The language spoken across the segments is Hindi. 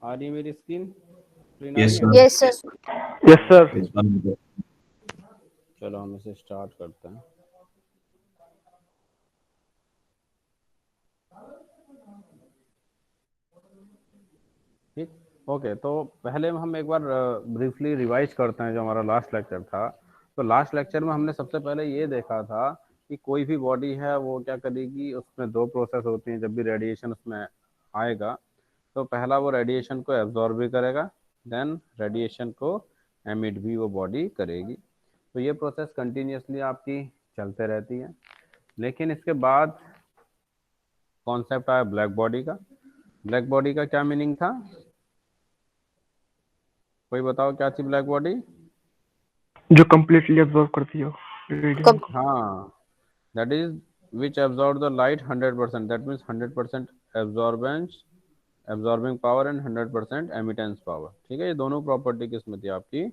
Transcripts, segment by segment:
आ रही है मेरी स्क्रीन? स्क्रीन आ रही यस है? Sir. Yes sir. Yes sir. इस बार मुझे चलो हम इसे स्टार्ट करते हैं। ठीक, ओके। तो पहले हम एक बार ब्रीफली रिवाइज करते हैं जो हमारा लास्ट लेक्चर था। तो लास्ट लेक्चर में हमने सबसे पहले ये देखा था कि कोई भी बॉडी है वो क्या करेगी, उसमें दो प्रोसेस होती हैं जब भी रेडिएशन उसमें आएगा। तो पहला वो रेडिएशन को एब्जॉर्ब भी करेगा, देन रेडिएशन को एमिट भी वो बॉडी करेगी। तो ये प्रोसेस कंटिन्यूसली आपकी चलते रहती है। लेकिन इसके बाद कॉन्सेप्ट आया ब्लैक बॉडी का। ब्लैक बॉडी का क्या मीनिंग था? कोई बताओ क्या थी ब्लैक बॉडी? जो कम्प्लीटली अब्जॉर्व करती हो रेडियम कब? को। हाँ, that is which absorb the light 100%, that means 100% absorbance, absorbing power and 100% emittance power। ठीक है, ये दोनों प्रॉपर्टी किसमें थी आपकी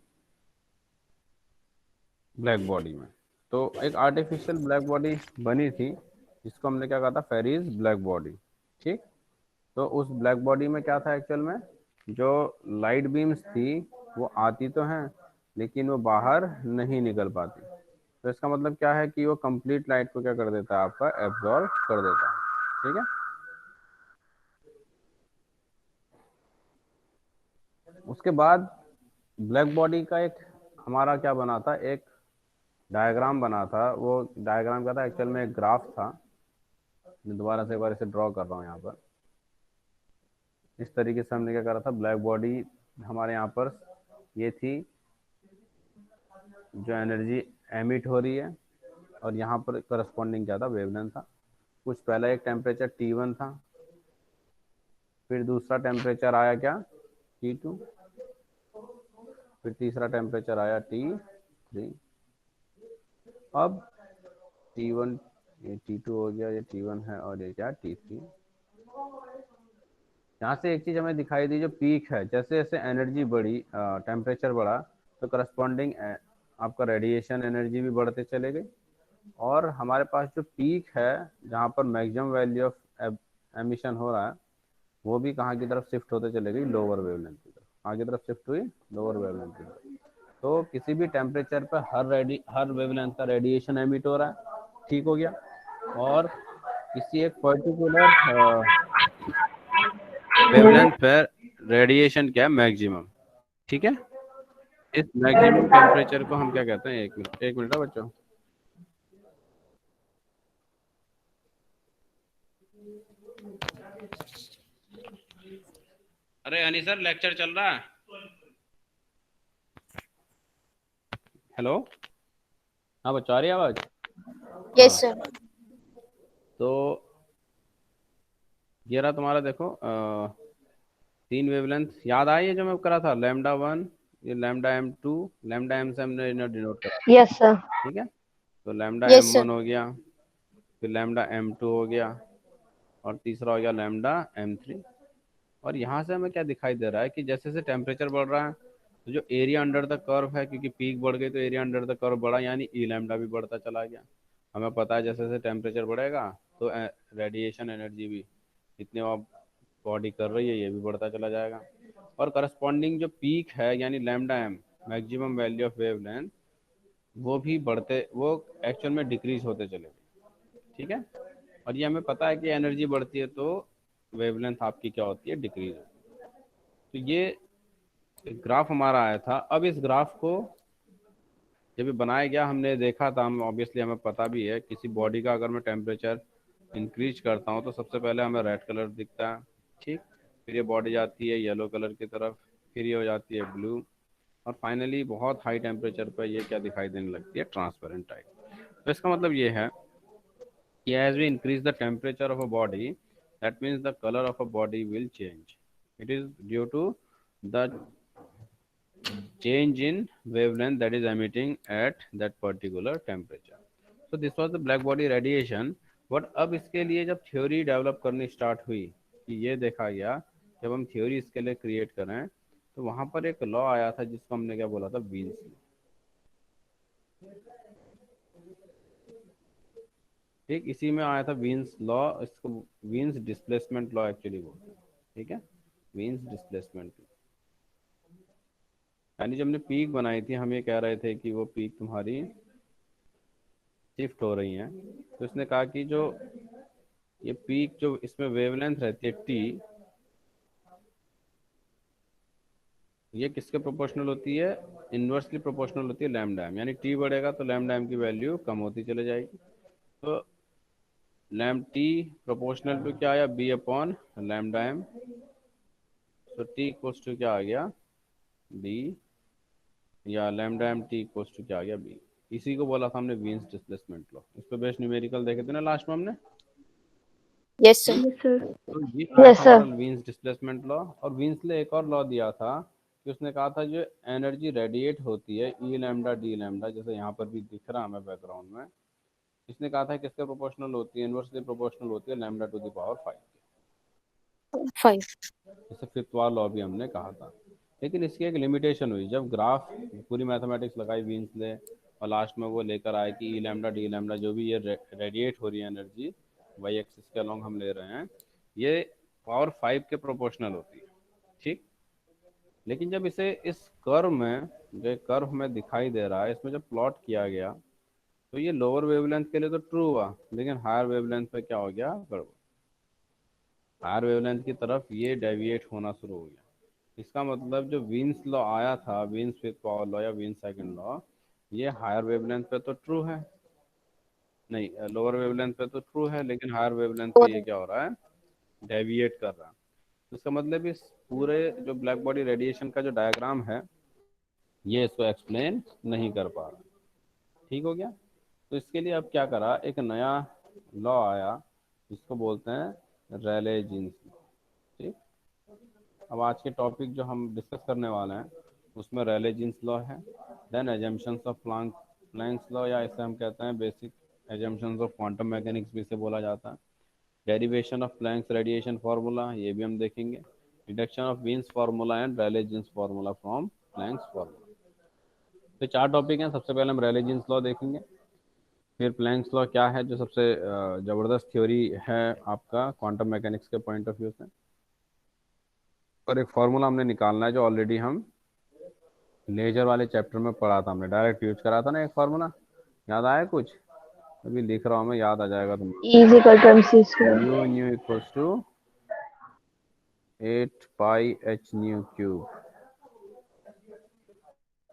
ब्लैक बॉडी में। तो एक आर्टिफिशियल ब्लैक बॉडी बनी थी जिसको हमने क्या कहा था, फेरीज ब्लैक बॉडी। ठीक। तो उस ब्लैक बॉडी में क्या था एक्चुअल में, जो लाइट बीम्स थी वो आती तो हैं लेकिन वो बाहर नहीं निकल पाती। तो इसका मतलब क्या है कि वो कंप्लीट लाइट को क्या कर देता है, आपका एब्जॉर्ब कर देता है। ठीक है। उसके बाद ब्लैक बॉडी का एक हमारा क्या बना था, एक डायग्राम बना था। वो डायग्राम क्या था एक्चुअल में, एक ग्राफ था। मैं दोबारा से एक बार इसे ड्रॉ कर रहा हूँ यहाँ पर। इस तरीके से हमने क्या करा था, ब्लैक बॉडी हमारे यहाँ पर ये थी जो एनर्जी एमिट हो रही है, और यहाँ पर करस्पॉन्डिंग क्या था, वेवलेंथ था। कुछ पहला एक टेम्परेचर T1 था, फिर दूसरा टेम्परेचर आया क्या, T2, फिर तीसरा टेम्परेचर आया T3। अब T1, ये T2 हो गया, ये T1 है, और ये क्या T3। यहाँ से एक चीज हमें दिखाई दी, जो पीक है, जैसे जैसे एनर्जी बढ़ी, टेम्परेचर बढ़ा, तो करस्पॉन्डिंग आपका रेडिएशन एनर्जी भी बढ़ते चले गई। और हमारे पास जो पीक है जहाँ पर मैक्सिमम वैल्यू ऑफ एमिशन हो रहा है, वो भी कहाँ की तरफ शिफ्ट होते चले गई, लोअर वेवलेंथ की तरफ। कहाँ की तरफ शिफ्ट हुई, लोअर वेवलेंथ की तरफ। तो किसी भी टेम्परेचर पर हर वेवलेंथ का रेडिएशन एमिट हो रहा है। ठीक हो गया। और किसी एक पर्टिकुलर वेवलेंथ पर रेडिएशन क्या है, मैक्सिमम। ठीक है। इस मैक्सिमम टेम्परेचर को हम क्या कहते हैं, एक मिनट है बच्चों। अरे हनी सर, लेक्चर चल रहा है। हेलो, हाँ बच्चों, आ रही है आवाज? हाँ। Yes sir. तो ये रहा तुम्हारा, देखो तीन वेवलेंथ याद आई है जो मैं करा था, λ1, ये λm2, λm से हमने डिनोट करा था। Yes sir. ठीक है। तो यस सर। λm1 हो गया, फिर λm2 हो गया, और तीसरा हो गया λm3। और यहाँ से हमें क्या दिखाई दे रहा है कि जैसे जैसे टेम्परेचर बढ़ रहा है, तो जो एरिया अंडर द कर्व है, क्योंकि पीक बढ़ गई तो एरिया अंडर द कर्व बढ़ा, यानी ई लैम्डा भी बढ़ता चला गया। हमें पता है जैसे जैसे टेम्परेचर बढ़ेगा तो रेडिएशन एनर्जी भी, जितने आप बॉडी कर रही है, ये भी बढ़ता चला जाएगा। और करस्पॉन्डिंग जो पीक है यानी λm, maximum value of wavelength, वो भी बढ़ते, वो एक्चुअल में डिक्रीज होते चले गए। ठीक है। और ये हमें पता है कि एनर्जी बढ़ती है तो वेवलेंथ आपकी क्या होती है, डिक्रीज होती है। तो ये ग्राफ हमारा आया था। अब इस ग्राफ को जब ये बनाया गया, हमने देखा था, हम ऑब्वियसली हमें पता भी है किसी बॉडी का अगर मैं टेम्परेचर इंक्रीज करता हूँ तो सबसे पहले हमें रेड कलर दिखता है। ठीक। फिर ये बॉडी जाती है येलो कलर की तरफ, फिर ये हो जाती है ब्लू, और फाइनली बहुत हाई टेम्परेचर पर ये क्या दिखाई देने लगती है, ट्रांसपेरेंट टाइप। तो इसका मतलब ये है कि as we increase the temperature of a body, that means the color of a body will change. It is due to the change in wavelength that is emitting at that particular temperature. So this was the black body radiation। But अब इसके लिए जब थ्योरी डेवलप करनी स्टार्ट हुई, कि ये देखा गया जब हम थ्योरी इसके लिए क्रिएट करें, तो वहां पर एक लॉ आया था जिसको हमने क्या बोला था, वीन्स लॉ। ठीक, इसी में आया था वीन्स लॉ, इसको वीन्स डिस्प्लेसमेंट लॉ एक्चुअली बोलते हैं। ठीक है। Means displacement. यानी जब हमने पीक बनाई थी हम ये कह रहे थे कि वो पीक तुम्हारी शिफ्ट हो रही हैं, तो इसने कहा कि जो ये पीक जो इसमें वेवलेंथ रहती है टी, ये किसके प्रोपोर्शनल होती है, इन्वर्सली प्रोपोर्शनल होती है लैम्डा एम। यानी टी बढ़ेगा तो लैम्डा एम की वैल्यू कम होती चले जाएगी। तो लैम टी प्रोपोर्शनल टू क्या आया, बी अपॉन लैम्डा एम। तो टी इक्वल्स टू क्या आ गया, बी, या lambda M T equals to क्या आ गया, बी। इसी को बोला था हमने वीन्स डिस्प्लेसमेंट लॉ। इस पे बेस्ट न्यूमेरिकल देखे थे ना लास्ट में हमने। Yes sir. Yes sir. तो ये आया यस था सर। हमारा वीन्स डिस्प्लेसमेंट लॉ। और वीन्स ने एक और लॉ दिया था कि उसने कहा था जो एनर्जी रेडिएट होती है ई लैम्डा डी लैम्डा, जैसे यहाँ पर भी दिख रहा है हमें बैकग्राउंड में, इसने कहा था किसके प्रोपोर्शनल होती है, इनवर्सली प्रोपोर्शनल होती है लैम्डा टू द पावर 5। 5। जैसे फिफ्थ वाला लॉ भी हमने कहा था। लेकिन इसकी एक लिमिटेशन हुई, जब ग्राफ पूरी मैथमेटिक्स लगाई वीन्स ने और लास्ट में वो लेकर आए कि ई लैम्डा डी लैम्डा जो भी ये रेडिएट हो रही है एनर्जी वाई एक्सिस के अलॉन्ग हम ले रहे हैं, ये पावर 5 के प्रोपोर्शनल होती है। ठीक। लेकिन जब इसे इस कर्व में, जो कर्व हमें दिखाई दे रहा है, इसमें जब प्लॉट किया गया तो ये लोअर वेवलेंथ के लिए तो ट्रू हुआ, लेकिन हायर वेवलेंथ पे क्या हो गया, गड़बड़। हायर वेवलेंथ की तरफ ये डेविएट होना शुरू हो गया। इसका मतलब जो वीन्स लॉ आया था, वीन्स फिफ्थ पावर लॉ या वीन्स सेकंड लॉ, ये हायर वेवलेंथ पे तो ट्रू है, नहीं लोअर वेवलेंथ पे तो ट्रू है, लेकिन हायर वेवलेंथ पे ये क्या हो रहा है, डेविएट कर रहा है। तो इसका मतलब इस पूरे जो ब्लैक बॉडी रेडिएशन का जो डायग्राम है, ये इसको एक्सप्लेन नहीं कर पा रहा। ठीक हो गया। तो इसके लिए अब क्या करा, एक नया लॉ आया जिसको बोलते हैं रेले जीन्स। ठीक। अब आज के टॉपिक जो हम डिस्कस करने वाले हैं उसमें रेले जीन्स लॉ है, then assumptions of Planck's law, या इसे हम कहते हैं basic assumptions of quantum mechanics भी इसे बोला जाता है। Derivation of Planck's radiation formula, ये भी हम देखेंगे। Deduction of Wien's formula and Rayleigh Jeans formula from Planck's formula. तो चार टॉपिक हैं। सबसे पहले हम रेले जीन्स लॉ देखेंगे, फिर प्लैंक्स लॉ क्या है जो सबसे ज़बरदस्त थ्योरी है आपका क्वांटम मैकेनिक्स के पॉइंट ऑफ व्यू से, और एक फार्मूला हमने निकालना है जो ऑलरेडी हम लेजर वाले चैप्टर में पढ़ा था, हमने डायरेक्ट यूज करा था ना एक फार्मूला, याद आया कुछ, अभी लिख रहा हूँ मैं, याद आ जाएगा E is equal to mc square. Mu nu equals to 8 pi H nu cube,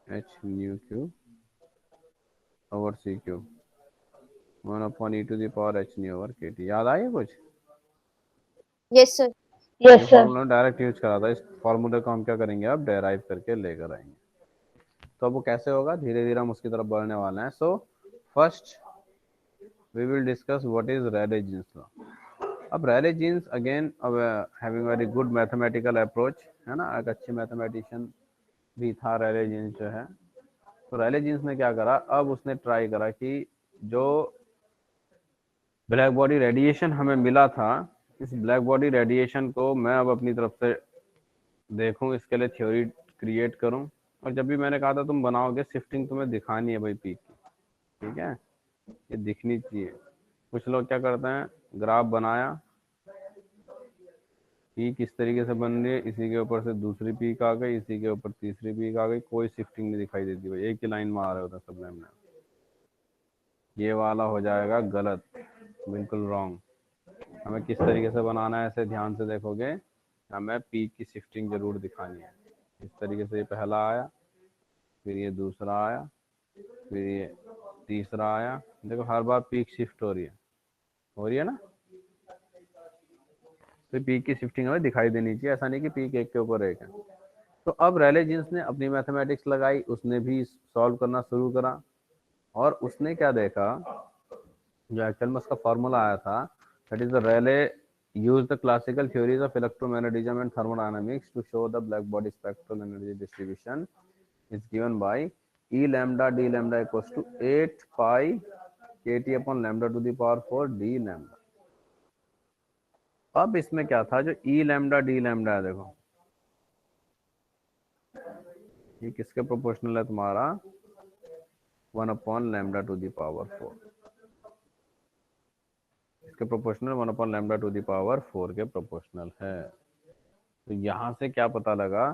H nu cube over C cube 1 upon E to the power H nu over के टी। याद आया कुछ? Yes sir. ये yes sir. Formula direct use करा था। इस फार्मूले को हम क्या करेंगे, अब डेराइव करके लेकर आएंगे। तो अब वो कैसे होगा, धीरे धीरे हम उसकी तरफ बढ़ने वाले हैं। So first we will discuss what is Rayleigh-Jeans law. अब Rayleigh-Jeans again having very good mathematical approach है ना, एक अच्छे मैथमेटिशियन भी था Rayleigh-Jeans जो है। तो Rayleigh-Jeans ने क्या करा, अब उसने ट्राई करा कि जो ब्लैक बॉडी रेडिएशन हमें मिला था, इस ब्लैक बॉडी रेडिएशन को मैं अब अपनी तरफ से देखूं, इसके लिए थ्योरी क्रिएट करूं। और जब भी मैंने कहा था तुम बनाओगे शिफ्टिंग तुम्हें दिखानी है भाई पीक की, ठीक है, ये दिखनी चाहिए। कुछ लोग क्या करते हैं, ग्राफ बनाया, पीक इस तरीके से बन रही है, इसी के ऊपर से दूसरी पीक आ गई, इसी के ऊपर तीसरी पीक आ गई, कोई शिफ्टिंग नहीं दिखाई देती भाई, एक ही लाइन में आ रहे होते सब लाइन में। ये वाला हो जाएगा गलत, बिल्कुल रॉन्ग। हमें किस तरीके से बनाना है, ऐसे ध्यान से देखोगे, हमें पीक की शिफ्टिंग जरूर दिखानी है। इस तरीके से ये पहला आया, फिर ये दूसरा आया, फिर ये तीसरा आया। देखो हर बार पीक शिफ्ट हो रही है ना, तो पीक की शिफ्टिंग हमें दिखाई देनी चाहिए, ऐसा नहीं कि पीक एक के ऊपर एक है। तो अब रेले जीन्स ने अपनी मैथमेटिक्स लगाई, उसने भी सॉल्व करना शुरू करा, और उसने क्या देखा, जो एक्चुअल में उसका फॉर्मूला आया था, that is the Rayleigh use the classical theories of electromagnetism and thermodynamics to show the black body spectral energy distribution is given by E lambda d lambda equals to 8 pi kt upon lambda to the power 4 d lambda। अब इसमें क्या था, जो E lambda d lambda है, देखो ये किसके प्रोपोर्शनल है तुम्हारा, 1 upon lambda to the power 4, इसके proportional 1 upon lambda to the power 4 के प्रोपोर्शनल है। तो यहाँ से क्या पता लगा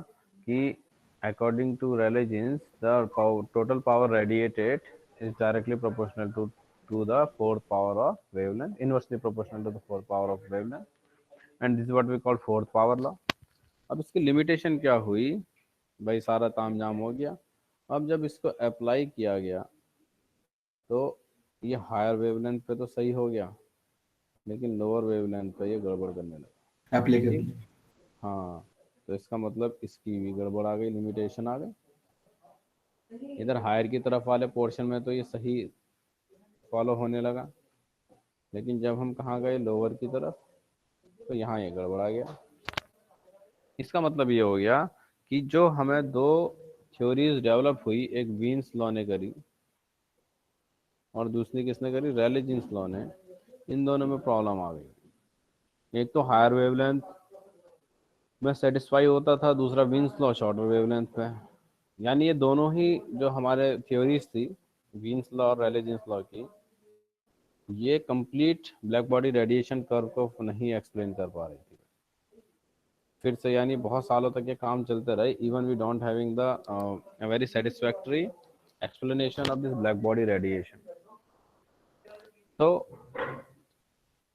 कि according to Rayleigh Jeans the total power radiated is directly proportional to the fourth power of wavelength, inversely proportional to the fourth power of wavelength, and this is what we call fourth power law. अब इसकी लिमिटेशन क्या हुई भाई, सारा तामझाम हो गया। अब जब इसको अप्लाई किया गया तो ये हायर वेवलेंथ पे तो सही हो गया, लेकिन लोअर वेवलेंथ पे ये गड़बड़ करने लगा। एप्लीकेबल। ठीक, हाँ, तो इसका मतलब इसकी भी गड़बड़ आ गई, लिमिटेशन आ गई। इधर हायर की तरफ वाले पोर्शन में तो ये सही फॉलो होने लगा, लेकिन जब हम कहाँ गए लोअर की तरफ तो यहाँ ये गड़बड़ा गया। इसका मतलब ये हो गया कि जो हमें दो थ्योरीज डेवलप हुई, एक वीन्स लॉ ने करी और दूसरी किसने करी, रेले जीन्स लॉ ने, इन दोनों में प्रॉब्लम आ गई। एक तो हायर वेवलेंथ में सेटिस्फाई होता था, दूसरा वीन्स लॉ शॉर्टर वेवलेंथ पे। यानी ये दोनों ही जो हमारे थ्योरीज थी, वीन्स लॉ और रेले जीन्स लॉ की, ये complete black body radiation curve को नहीं एक्सप्लेन कर पा रही थी फिर से। यानी बहुत सालों तक ये काम चलते रहे, even we don't having the very satisfactory explanation of this black body radiation. So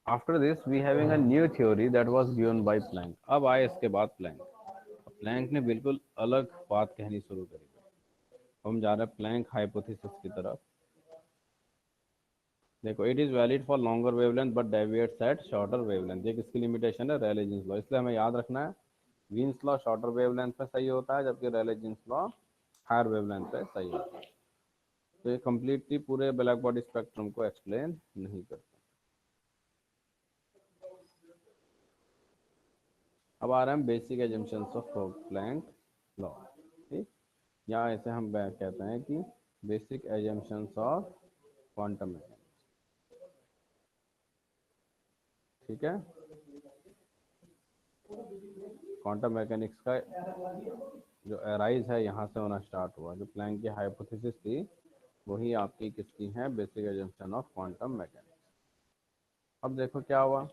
after this we having a new theory that was given by Planck. अब आए इसके बाद प्लैंक ने बिल्कुल अलग बात कहनी शुरू करी। हम जा रहे हैं प्लैंक हाइपोथेसिस की तरफ। देखो, it is valid for longer wavelength but deviates at shorter wavelength. ये किसकी लिमिटेशन है, रेले जीन्स लॉ। इसलिए हमें याद रखना है वीन्स लॉ शॉर्टर वेवलेंथ पे सही होता है, जबकि रेले जीन्स लॉ हायर वेवलेंथ पे सही होता है। तो ये कम्प्लीटली पूरे ब्लैक बॉडी स्पेक्ट्रम को एक्सप्लेन नहीं करता। अब आ रहे हैं basic assumptions of Planck law. ठीक, या ऐसे हम कहते हैं कि basic assumptions of quantum mechanics. ठीक है, क्वांटम मैकेनिक्स का जो अराइज है यहाँ से होना स्टार्ट हुआ। जो प्लैंक की हाइपोथेसिस थी वही आपकी किसकी है, basic assumption of quantum mechanics. अब देखो क्या हुआ।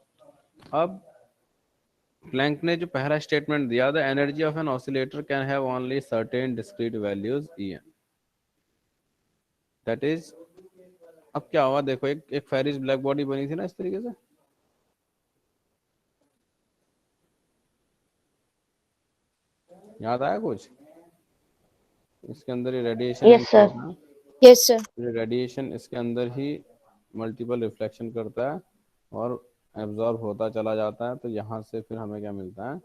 अब प्लैंक ने जो पहला स्टेटमेंट दिया, the energy of an oscillator can have only certain discrete values En, that is. अब क्या हुआ, देखो एक फेरिस ब्लैक बॉडी बनी थी ना इस तरीके से, याद आया कुछ? इसके अंदर ही radiation Yes, sir. Yes, sir. Radiation इसके अंदर ही मल्टीपल रिफ्लेक्शन करता है और एब्जॉर्ब होता चला जाता है। तो यहाँ से फिर हमें क्या मिलता है,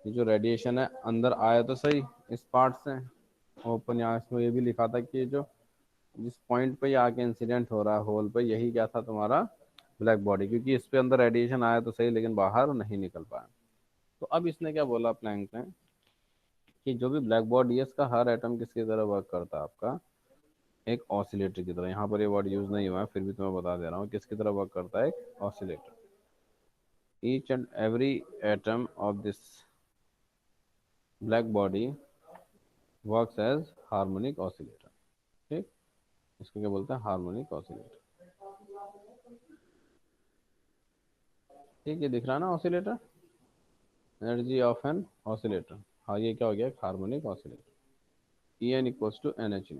ये जो रेडिएशन है अंदर आया तो सही इस पार्ट से ओपन। यहाँ इसमें ये भी लिखा था कि जो जिस पॉइंट पे आके इंसिडेंट हो रहा है होल पे, यही क्या था तुम्हारा ब्लैक बॉडी, क्योंकि इस पे अंदर रेडिएशन आया तो सही लेकिन बाहर नहीं निकल पाया। तो अब इसने क्या बोला प्लैंक ने कि जो भी ब्लैक बॉडी है इसका हर एटम किसकी तरह वर्क करता है, आपका एक ऑसिलेटर की तरह। यहाँ पर ये वर्ड यूज नहीं हुआ है, फिर भी तुम्हें बता दे रहा हूँ किसकी तरह वर्क करता है, एक oscillator. Each and every atom of this black body works as harmonic oscillator. ठीक, इसको क्या बोलते हैं, हार्मोनिक ऑसिलेटर। ठीक, ये दिख रहा है ना oscillator, energy of an oscillator. हाँ, ये क्या हो गया, harmonic oscillator. En equals to NH,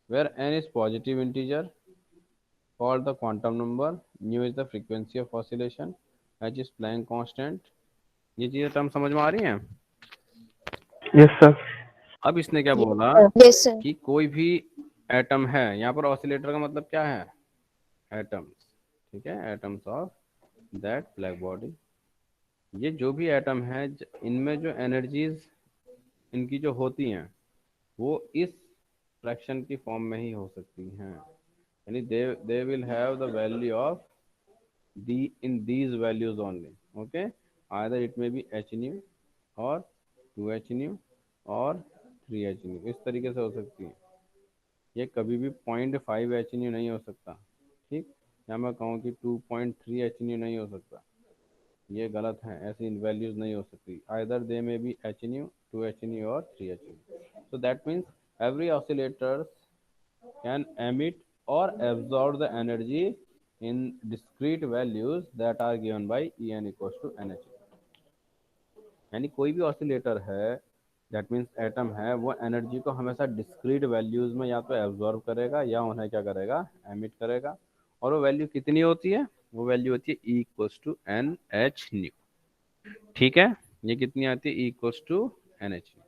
where n is positive integer called the quantum number, nu is the frequency of oscillation, h is Planck constant। ये चीजें टर्म समझ में आ रही हैं? Yes sir. अब इसने क्या बोला Yes, sir. कि कोई भी एटम है, यहाँ पर ऑसिलेटर का मतलब क्या है, एटम्स। ठीक है, atoms of that black body. ये जो भी एटम है इनमें जो एनर्जीज इनकी जो होती हैं वो इस फ्रैक्शन की फॉर्म में ही हो सकती हैं। यानी they will have the value of the in these values only. Okay, either it may be H nu और 2h न्यू और 3h न्यू, इस तरीके से हो सकती है। ये कभी भी 0.5h न्यू नहीं हो सकता। ठीक, या मैं कहूँ कि 2.3h न्यू नहीं हो सकता, ये गलत है। ऐसी वैल्यूज नहीं हो सकती। Either they may be h new, 2h new और 3h new. So that means every oscillator can emit or absorb the energy in discrete values that are given by En equals to NH. यानी कोई भी ऑसिलेटर है, दैट मीन्स एटम है, वो एनर्जी को हमेशा डिस्क्रीट वैल्यूज में या तो एब्जॉर्ब करेगा या उन्हें क्या करेगा, एमिट करेगा। और वो वैल्यू कितनी होती है, वो वैल्यू होती है E equals to N H nu. ठीक है, ये कितनी आती है, E equals to N H nu.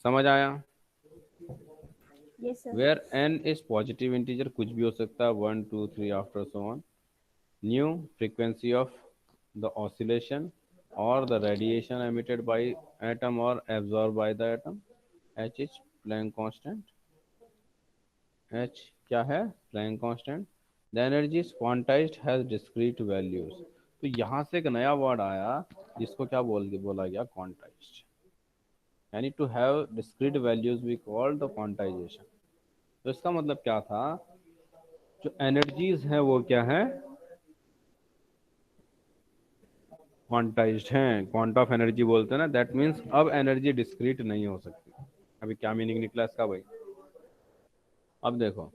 समझ आया? Yes, sir. Where N is positive integer, कुछ भी हो सकता है, 1 2 3 after so on. Nu frequency of the oscillation or the radiation emitted by atom or absorbed by the atom। H is Planck constant। H क्या है, Planck constant। The energy is quantized has discrete values। तो यहाँ से एक नया वर्ड आया जिसको क्या बोला गया, quantized। यानी to have discrete values we call the quantization। तो इसका मतलब क्या था, जो एनर्जीज हैं वो क्या है, क्वांटाइज्ड हैं, क्वांटा ऑफ एनर्जी बोलते हैं ना। दैट मीन्स अब एनर्जी डिस्क्रीट नहीं हो सकती। अभी क्या मीनिंग निकला इसका भाई? अब देखो,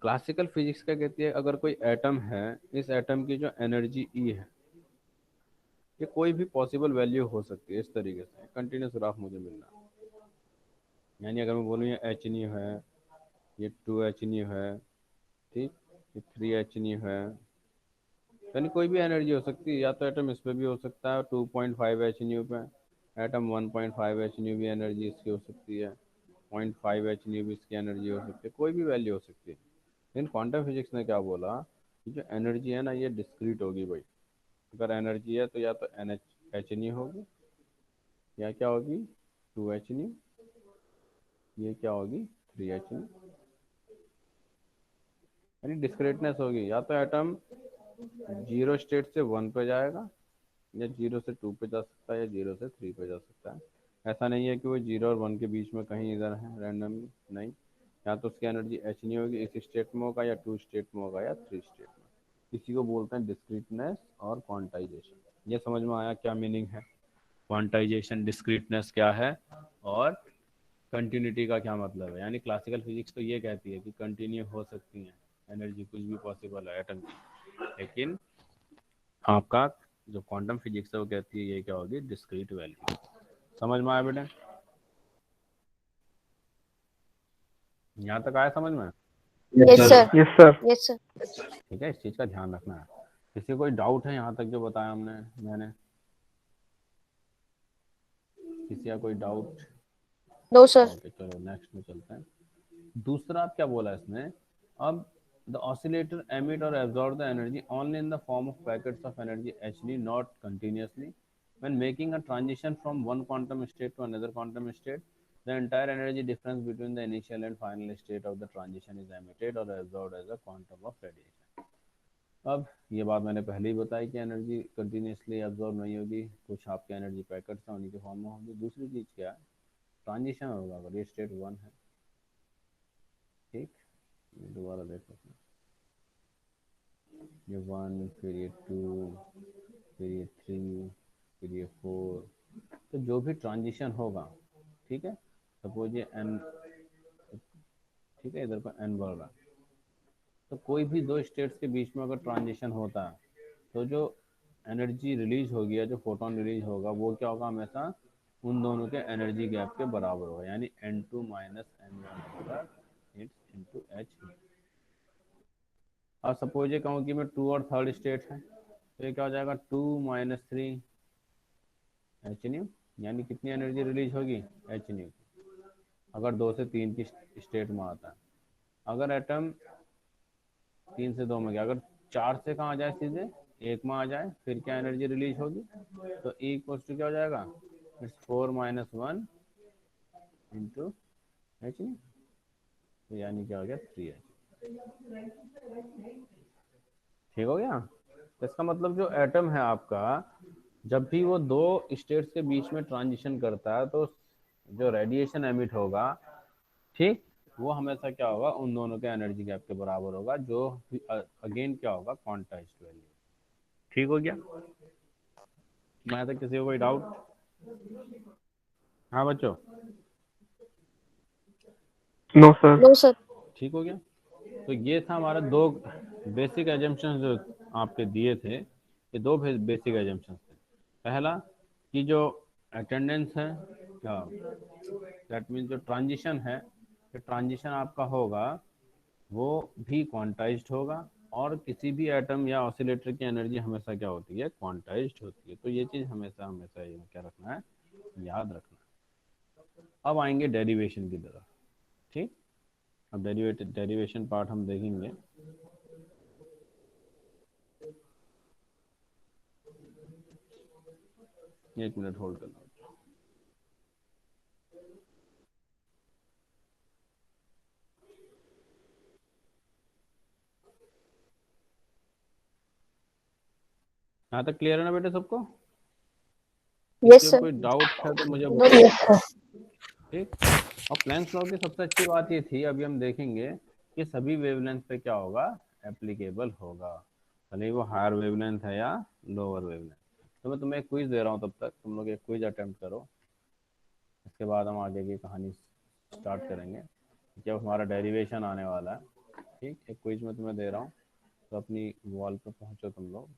क्लासिकल फिजिक्स क्या कहती है, अगर कोई एटम है, इस एटम की जो एनर्जी ई है, ये कोई भी पॉसिबल वैल्यू हो सकती है। इस तरीके से कंटिन्यूस ग्राफ मुझे मिल रहा है। यानी अगर मैं बोलूँ ये एच न्यू है, ये 2 एच न्यू है, ठीक, ये 3 एच न्यू है, यानी कोई भी एनर्जी हो सकती है। या तो एटम इस पे भी हो सकता है 2.5 एच न्यू पे, एटम 1.5 एच न्यू भी एनर्जी इसकी हो सकती है, 0.5 एच न्यू भी इसकी एनर्जी हो सकती है, कोई भी वैल्यू हो सकती है। लेकिन क्वांटम फिजिक्स ने क्या बोला कि जो एनर्जी है ना, ये डिस्क्रीट होगी भाई। अगर एनर्जी है तो या तो एन एच न्यू होगी, या क्या होगी, 2 एच न्यू, ये क्या होगी, 3 एच न्यू। यानी डिस्क्रीटनेस होगी, या तो एटम जीरो स्टेट से 1 पे जाएगा, या 0 से 2 पे जा सकता है, या 0 से 3 पे जा सकता है। ऐसा नहीं है कि वो 0 और 1 के बीच में कहीं इधर है रैंडमली, नहीं। या तो उसकी एनर्जी एच नहीं होगी, इस स्टेट में होगा, या 2 स्टेट में होगा, या 3 स्टेट में। इसी को बोलते हैं डिस्क्रीटनेस और क्वांटाइजेशन। ये समझ में आया क्या मीनिंग है, क्वांटाइजेशन, डिस्क्रीटनेस क्या है, और कंटिन्यूटी का क्या मतलब है। यानी क्लासिकल फिजिक्स तो ये कहती है कि कंटिन्यू हो सकती है एनर्जी, कुछ भी पॉसिबल है एटम की। लेकिन आपका जो क्वांटम फिजिक्स है वो कहती है ये क्या होगी, डिस्क्रीट वैल्यू। समझ में आया बेटा? यहाँ तक आया समझ में? Yes, sir. Yes, sir. Yes, sir. ठीक है, इस चीज़ का ध्यान रखना है। किसी को कोई डाउट है यहाँ तक जो बताया मैंने? किसी का कोई डाउट? No, sir. ओके, चलो नेक्स्ट में चलते हैं। दूसरा क्या बोला इसने, अब द ऑसिलेटर एमिट और absorb the energy only in the form of packets of energy H D, not continuously. when making a transition from one quantum state to another quantum state, the entire energy difference between the initial and final state of the transition is emitted or absorbed as a quantum of radiation। अब ये बात मैंने पहले ही बताई कि एनर्जी कंटिन्यूसली एब्जॉर्ब नहीं होगी, कुछ आपके एनर्जी पैकेट्स हैं उन्हीं के फॉर्म में होंगी। दूसरी चीज़ क्या है, ट्रांजिशन होगा। अगर ये स्टेट 1 है, ठीक, दोबारा देखो, ये 1, फिर ये 2, फिर ये 3, फिर ये 4। तो जो भी ट्रांजिशन होगा, ठीक है, सपोज ये n, ठीक है, इधर पर n बढ़ रहा है, तो कोई भी दो स्टेट्स के बीच में अगर ट्रांजिशन होता है, तो जो एनर्जी रिलीज होगी या जो फोटोन रिलीज होगा वो क्या होगा, हमेशा उन दोनों के एनर्जी गैप के बराबर होगा। यानी n2 माइनस n1 होगा, इट्स इंटू एच। अब सपोज ये कहूँ कि मैं 2 और थर्ड स्टेट है, तो ये क्या हो जाएगा, 2 - 3 एच न्यू। यानी कितनी एनर्जी रिलीज होगी, एच न्यू, अगर 2 से 3 की स्टेट में आता है। अगर एटम 3 से 2 में गया, अगर 4 से कहाँ आ जाए, सीधे 1 में आ जाए, फिर क्या एनर्जी रिलीज होगी, तो E इक्वल्स टू क्या हो जाएगा, इट्स 4 - 1 इंटू एच न्यू। तो यानी क्या हो गया, 3 एच। ठीक हो गया? तो इसका मतलब जो एटम है आपका, जब भी वो दो स्टेट्स के बीच में ट्रांजिशन करता है, तो जो रेडिएशन एमिट होगा, ठीक, वो हमेशा क्या होगा, उन दोनों के एनर्जी गैप के बराबर होगा, जो अगेन क्या होगा, क्वांटाइज्ड वैल्यू। ठीक हो गया? मैं तो किसी को कोई डाउट? हाँ बच्चों, No, sir. No, sir. ठीक हो गया? तो ये था हमारा दो बेसिक एजम्पशंस जो आपके दिए थे ये दो बेसिक एजम्पशन थे। पहला कि जो अटेंडेंस है, दैट मीन्स जो ट्रांजिशन है, जो ट्रांजिशन आपका होगा वो भी क्वांटाइज्ड होगा, और किसी भी एटम या ऑसिलेटर की एनर्जी हमेशा क्या होती है, क्वांटाइज्ड होती है। तो ये चीज़ हमेशा हमेशा ये क्या रखना है, याद रखना है। अब आएंगे डेरिवेशन की तरफ। ठीक, अब डेरिवेशन पार्ट हम देखेंगे। एक मिनट होल्ड करना। यहाँ तक क्लियर है ना बेटे सबको? यस किसी को सर। कोई डाउट है तो मुझे बताओ। Yes sir. ठीक। और प्लैंक्स लॉ की सबसे अच्छी बात ये थी, अभी हम देखेंगे कि सभी वेवलेंथ पे क्या होगा, एप्लीकेबल होगा, भले वो हायर वेवलेंथ है या लोअर वेवलेंथ। तो मैं तुम्हें एक क्विज दे रहा हूँ, तब तक तुम लोग एक क्विज अटेम्प्ट करो, इसके बाद हम आगे की कहानी स्टार्ट करेंगे जब हमारा डेरिवेशन आने वाला है। ठीक, एक क्विज में तुम्हें दे रहा हूँ, तो अपनी वॉल पे पहुँचो तुम लोग।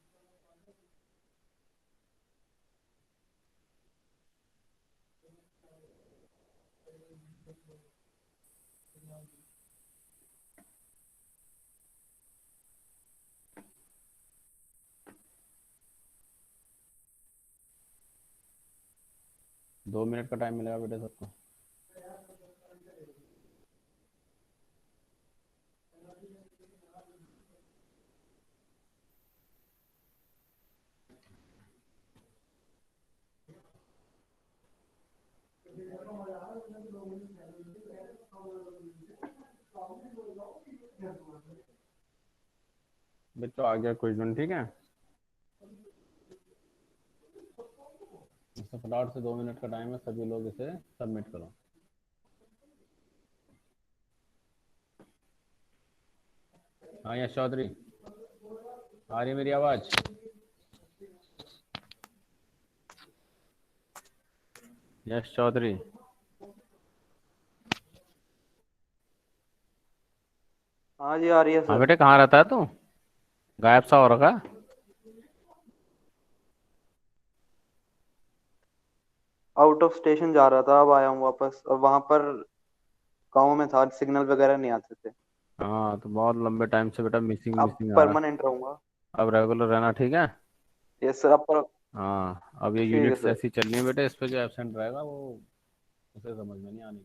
2 मिनट का टाइम मिलेगा बेटे सबको। बच्चों आ गया क्विज वन, ठीक है? इससे फटाफट से 2 मिनट का टाइम है, सभी लोग इसे सबमिट करो। हाँ यश चौधरी, आ रही है मेरी आवाज? यश चौधरी, हाँ जी, आ रही है हाँ सर। बेटे, कहाँ रहता है तू? गायब सा हो रखा। आउट ऑफ स्टेशन जा रहा था, अब आया हूँ वापस, और वहां पर गाँव में था, सिग्नल वगैरह नहीं आते थे। हाँ तो बहुत लंबे टाइम से बेटा मिसिंग अब मिसिंग आ रहा। परमानेंट रहूंगा। अब रेगुलर रहना, ठीक है? यस सर, अब पर। हाँ, अब ये ठीक है यूनिट्स सर। ऐसी चलनी है बेटे, इस पे जो एब्सेंट रहेगा वो उसे समझ में नहीं आनी।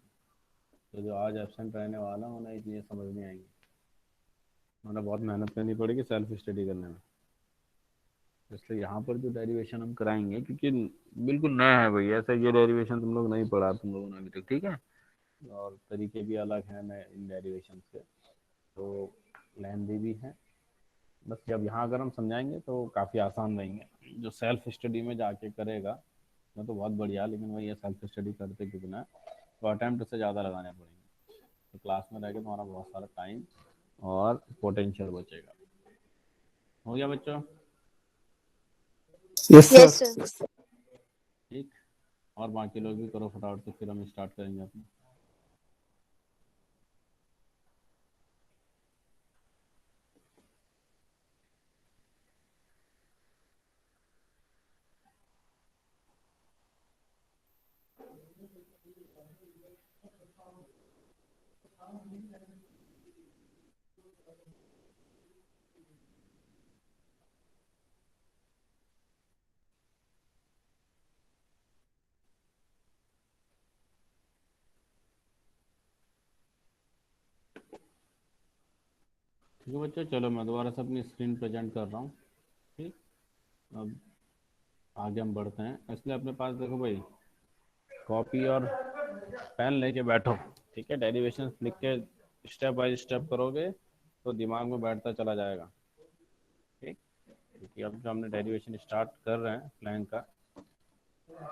तो जो आज एब्सेंट रहने वाला उन्हें ये चीज़ें समझ नहीं आएंगी, उन्हें बहुत मेहनत करनी पड़ेगी सेल्फ स्टडी करने में। इसलिए यहाँ पर जो डेरिवेशन हम कराएंगे, क्योंकि बिल्कुल नया है भाई, ऐसा ये डेरिवेशन तुम लोग नहीं पढ़ा तुम लोगों ने अभी तक, ठीक है? और तरीके भी अलग हैं नए इन डेरिवेशन से, तो लेंदी भी है। बस जब यहाँ अगर हम समझाएंगे तो काफ़ी आसान रहेंगे। जो सेल्फ स्टडी में जाके करेगा वो तो बहुत बढ़िया, लेकिन वही है सेल्फ स्टडी करते कितना है, तो अटैम्प्ट से ज़्यादा लगाने पड़ेंगे। तो क्लास में रह के तुम्हारा बहुत सारा टाइम और पोटेंशियल बचेगा। हो गया बच्चों? Yes yes sir. सर। ठीक। और बाकी लोग भी करो फटाफट से, फिर हम स्टार्ट करेंगे अपना। ठीक है बच्चों, चलो मैं दोबारा से अपनी स्क्रीन प्रेजेंट कर रहा हूँ। ठीक, अब आगे हम बढ़ते हैं। इसलिए अपने पास देखो भाई, कॉपी और पेन लेके बैठो। ठीक है, डेरिवेशन लिख के स्टेप बाय स्टेप करोगे तो दिमाग में बैठता चला जाएगा। ठीक, क्योंकि अब जो हमने डेरिवेशन स्टार्ट कर रहे हैं प्लान का,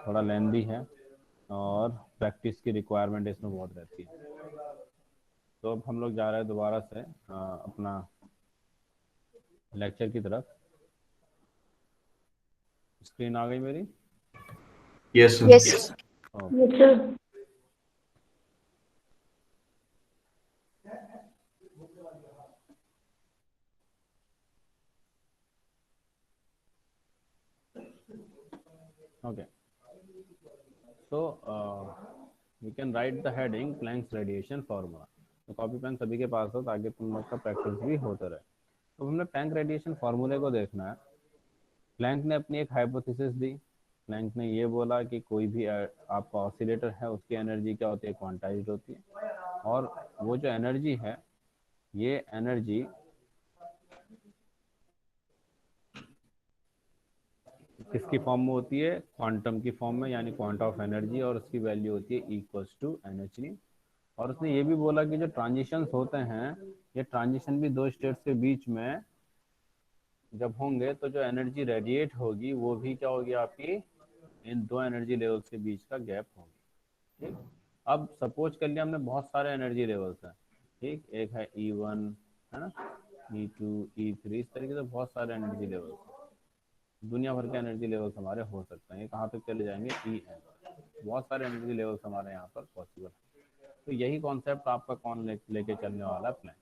थोड़ा लेंदी है और प्रैक्टिस की रिक्वायरमेंट इसमें बहुत रहती है। तो अब हम लोग जा रहे हैं दोबारा से अपना लेक्चर की तरफ। स्क्रीन आ गई मेरी? Yes sir. Yes sir. Okay. Okay, so we can write the heading Planck's radiation formula. तो कॉपी पेन सभी के पास हो ताकि तुम लोग का प्रैक्टिस भी होता रहे। तो हमने प्लैंक रेडिएशन फार्मूले को देखना है। प्लैंक ने अपनी एक हाइपोथेसिस दी। प्लैंक ने ये बोला कि कोई भी आपका ऑसिलेटर है उसकी एनर्जी क्या होती है, क्वांटाइज्ड होती है, और वो जो एनर्जी है ये एनर्जी किसकी फॉर्म में होती है, क्वांटम की फॉर्म में, यानी क्वांटा ऑफ एनर्जी, और उसकी वैल्यू होती है इक्वल्स टू NH। और उसने ये भी बोला कि जो ट्रांजिशंस होते हैं ये ट्रांजिशन भी दो स्टेट्स के बीच में जब होंगे तो जो एनर्जी रेडिएट होगी वो भी क्या होगी, आपकी इन दो एनर्जी लेवल्स के बीच का गैप होगी। ठीक, अब सपोज कर लिया हमने बहुत सारे एनर्जी लेवल्स हैं। ठीक, एक है E1, है ना, E2, E3, इस तरीके से बहुत सारे एनर्जी लेवल्स, दुनिया भर के एनर्जी लेवल्स हमारे हो सकते हैं। ये कहाँ तक चले जाएंगे, EN, बहुत सारे एनर्जी लेवल्स हमारे यहाँ पर पॉसिबल है। तो यही कॉन्सेप्ट आपका कौन लेके चलने वाला है, प्लैंक।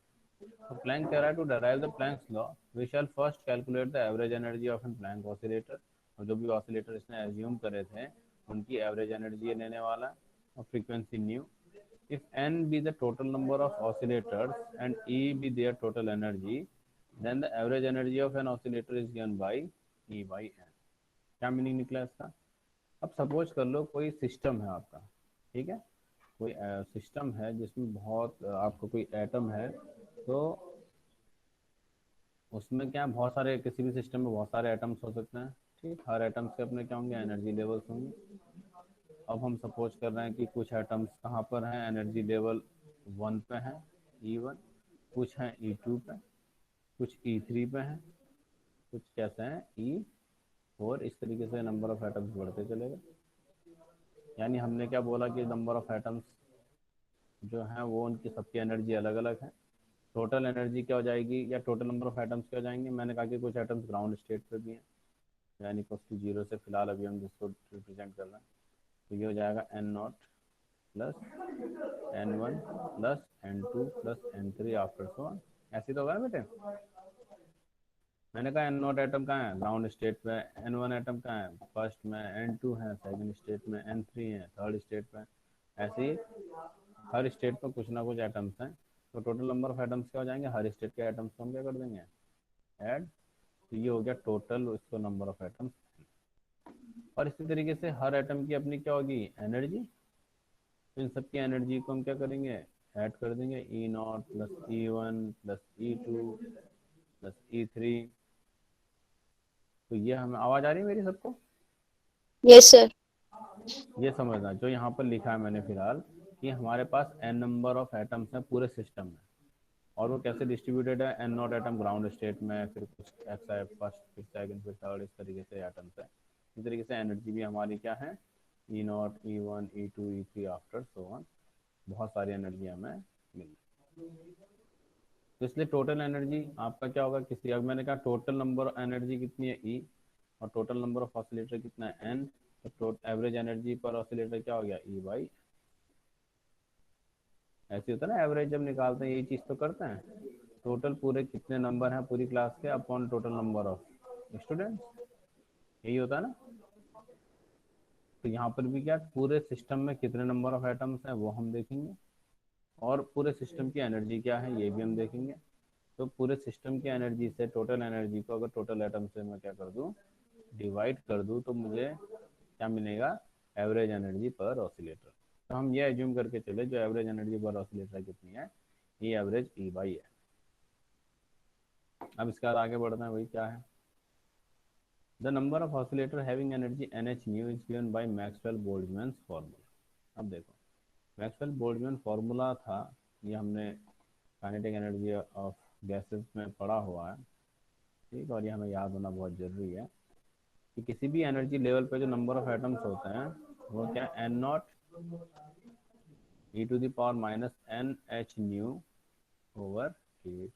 तो प्लैंक कह रहा है to derive the Planck's law we shall first calculate the average energy of an Planck oscillator. और जो भी ऑसिलेटर इसने एज्यूम करे थे उनकी एवरेज एनर्जी लेने वाला है, और frequency new. If n be the total number of oscillators and E be their total energy, then the average energy of an oscillator is given by E by n। क्या मीनिंग निकला इसका? अब सपोज कर लो कोई सिस्टम है आपका, ठीक है, कोई सिस्टम है जिसमें बहुत आपका कोई एटम है, तो उसमें क्या बहुत सारे, किसी भी सिस्टम में बहुत सारे एटम्स हो सकते हैं। ठीक, हर एटम्स के अपने क्या होंगे, एनर्जी लेवल्स होंगे। अब हम सपोज कर रहे हैं कि कुछ एटम्स कहाँ पर हैं, एनर्जी लेवल 1 पे हैं, E1, कुछ हैं E2 पे, कुछ E3 पे हैं, कुछ कैसे हैं E4। इस तरीके से नंबर ऑफ एटम्स बढ़ते चले गए। यानी हमने क्या बोला कि नंबर ऑफ एटम्स जो हैं वो उनकी सबकी एनर्जी अलग अलग है। टोटल एनर्जी क्या हो जाएगी, या टोटल नंबर ऑफ एटम्स क्या हो जाएंगे, मैंने कहा कि कुछ एटम्स ग्राउंड स्टेट पे भी हैं, यानी इक्वल टू 0 से फिलहाल अभी हम जिसको रिप्रेजेंट कर रहे हैं, तो ये हो जाएगा N0 plus N1 plus N2 plus N3 after so on. ऐसे तो होगा ना बेटे। मैंने कहा N0 एटम कहाँ है, ग्राउंड स्टेट पे, N1 एटम कहाँ है, फर्स्ट में, N2 है सेकंड स्टेट में, N3 है थर्ड स्टेट पे। ऐसे ही हर स्टेट पर कुछ ना कुछ एटम्स हैं। तो टोटल नंबर ऑफ एटम्स क्या हो जाएंगे, हर स्टेट के एटम्स को हम क्या कर देंगे, ऐड। तो ये हो गया टोटल उसको नंबर ऑफ एटम्स। और इसी तरीके से हर एटम की अपनी क्या होगी, एनर्जी। तो इन सबकी एनर्जी को हम क्या करेंगे, ऐड कर देंगे, E0 plus E1 plus E2 plus E3। तो ये हमें आवाज आ रही है मेरी सबको? Yes, sir. ये समझना जो यहाँ पर लिखा है मैंने फिलहाल, कि हमारे पास n नंबर ऑफ एटम्स हैं पूरे सिस्टम में, और वो कैसे डिस्ट्रीब्यूटेड है, N0 एटम ग्राउंड स्टेट में, फिर कुछ एक्स है फर्स्ट, फिर सेकंड, फिर थर्ड, इस तरीके से एटम्स है। इस तरीके से एनर्जी भी हमारी क्या है, E0, E1, E2, E3 after so on, बहुत सारी एनर्जी हमें मिली। तो इसलिए टोटल एनर्जी आपका क्या होगा, किसी, अब मैंने कहा टोटल नंबर एनर्जी कितनी है E, और टोटल नंबर ऑफ ऑसिलेटर कितना है N, तो एवरेज एनर्जी पर ऑसिलेटर क्या हो गया, E बाई। ऐसे होता है ना, एवरेज जब निकालते हैं यही चीज़ तो करते हैं, टोटल पूरे कितने नंबर हैं पूरी क्लास के upon total number of students, यही होता है ना। तो यहाँ पर भी क्या, पूरे सिस्टम में कितने नंबर ऑफ एटम्स हैं वो हम देखेंगे, और पूरे सिस्टम की एनर्जी क्या है ये भी हम देखेंगे। तो पूरे सिस्टम की एनर्जी से टोटल एनर्जी को अगर टोटल एटम से मैं क्या कर दूं, डिवाइड कर दूं, तो मुझे क्या मिलेगा, एवरेज एनर्जी पर ऑसिलेटर। तो हम ये एज्यूम करके चले जो एवरेज एनर्जी पर ऑसिलेटर कितनी है, ये एवरेज E बाई है। अब इसके बाद आगे बढ़ना है, वही क्या है, the number of oscillator having energy NH new is given by Maxwell Boltzmann formula. अब देखो, मैक्सवेल बोल्ट्जमैन फार्मूला था, ये हमने काइनेटिक एनर्जी ऑफ गैसेस में पढ़ा हुआ है। ठीक, और ये हमें याद होना बहुत ज़रूरी है कि किसी भी एनर्जी लेवल पे जो नंबर ऑफ एटम्स होते हैं वो क्या, N0 e to the power minus NH nu over K।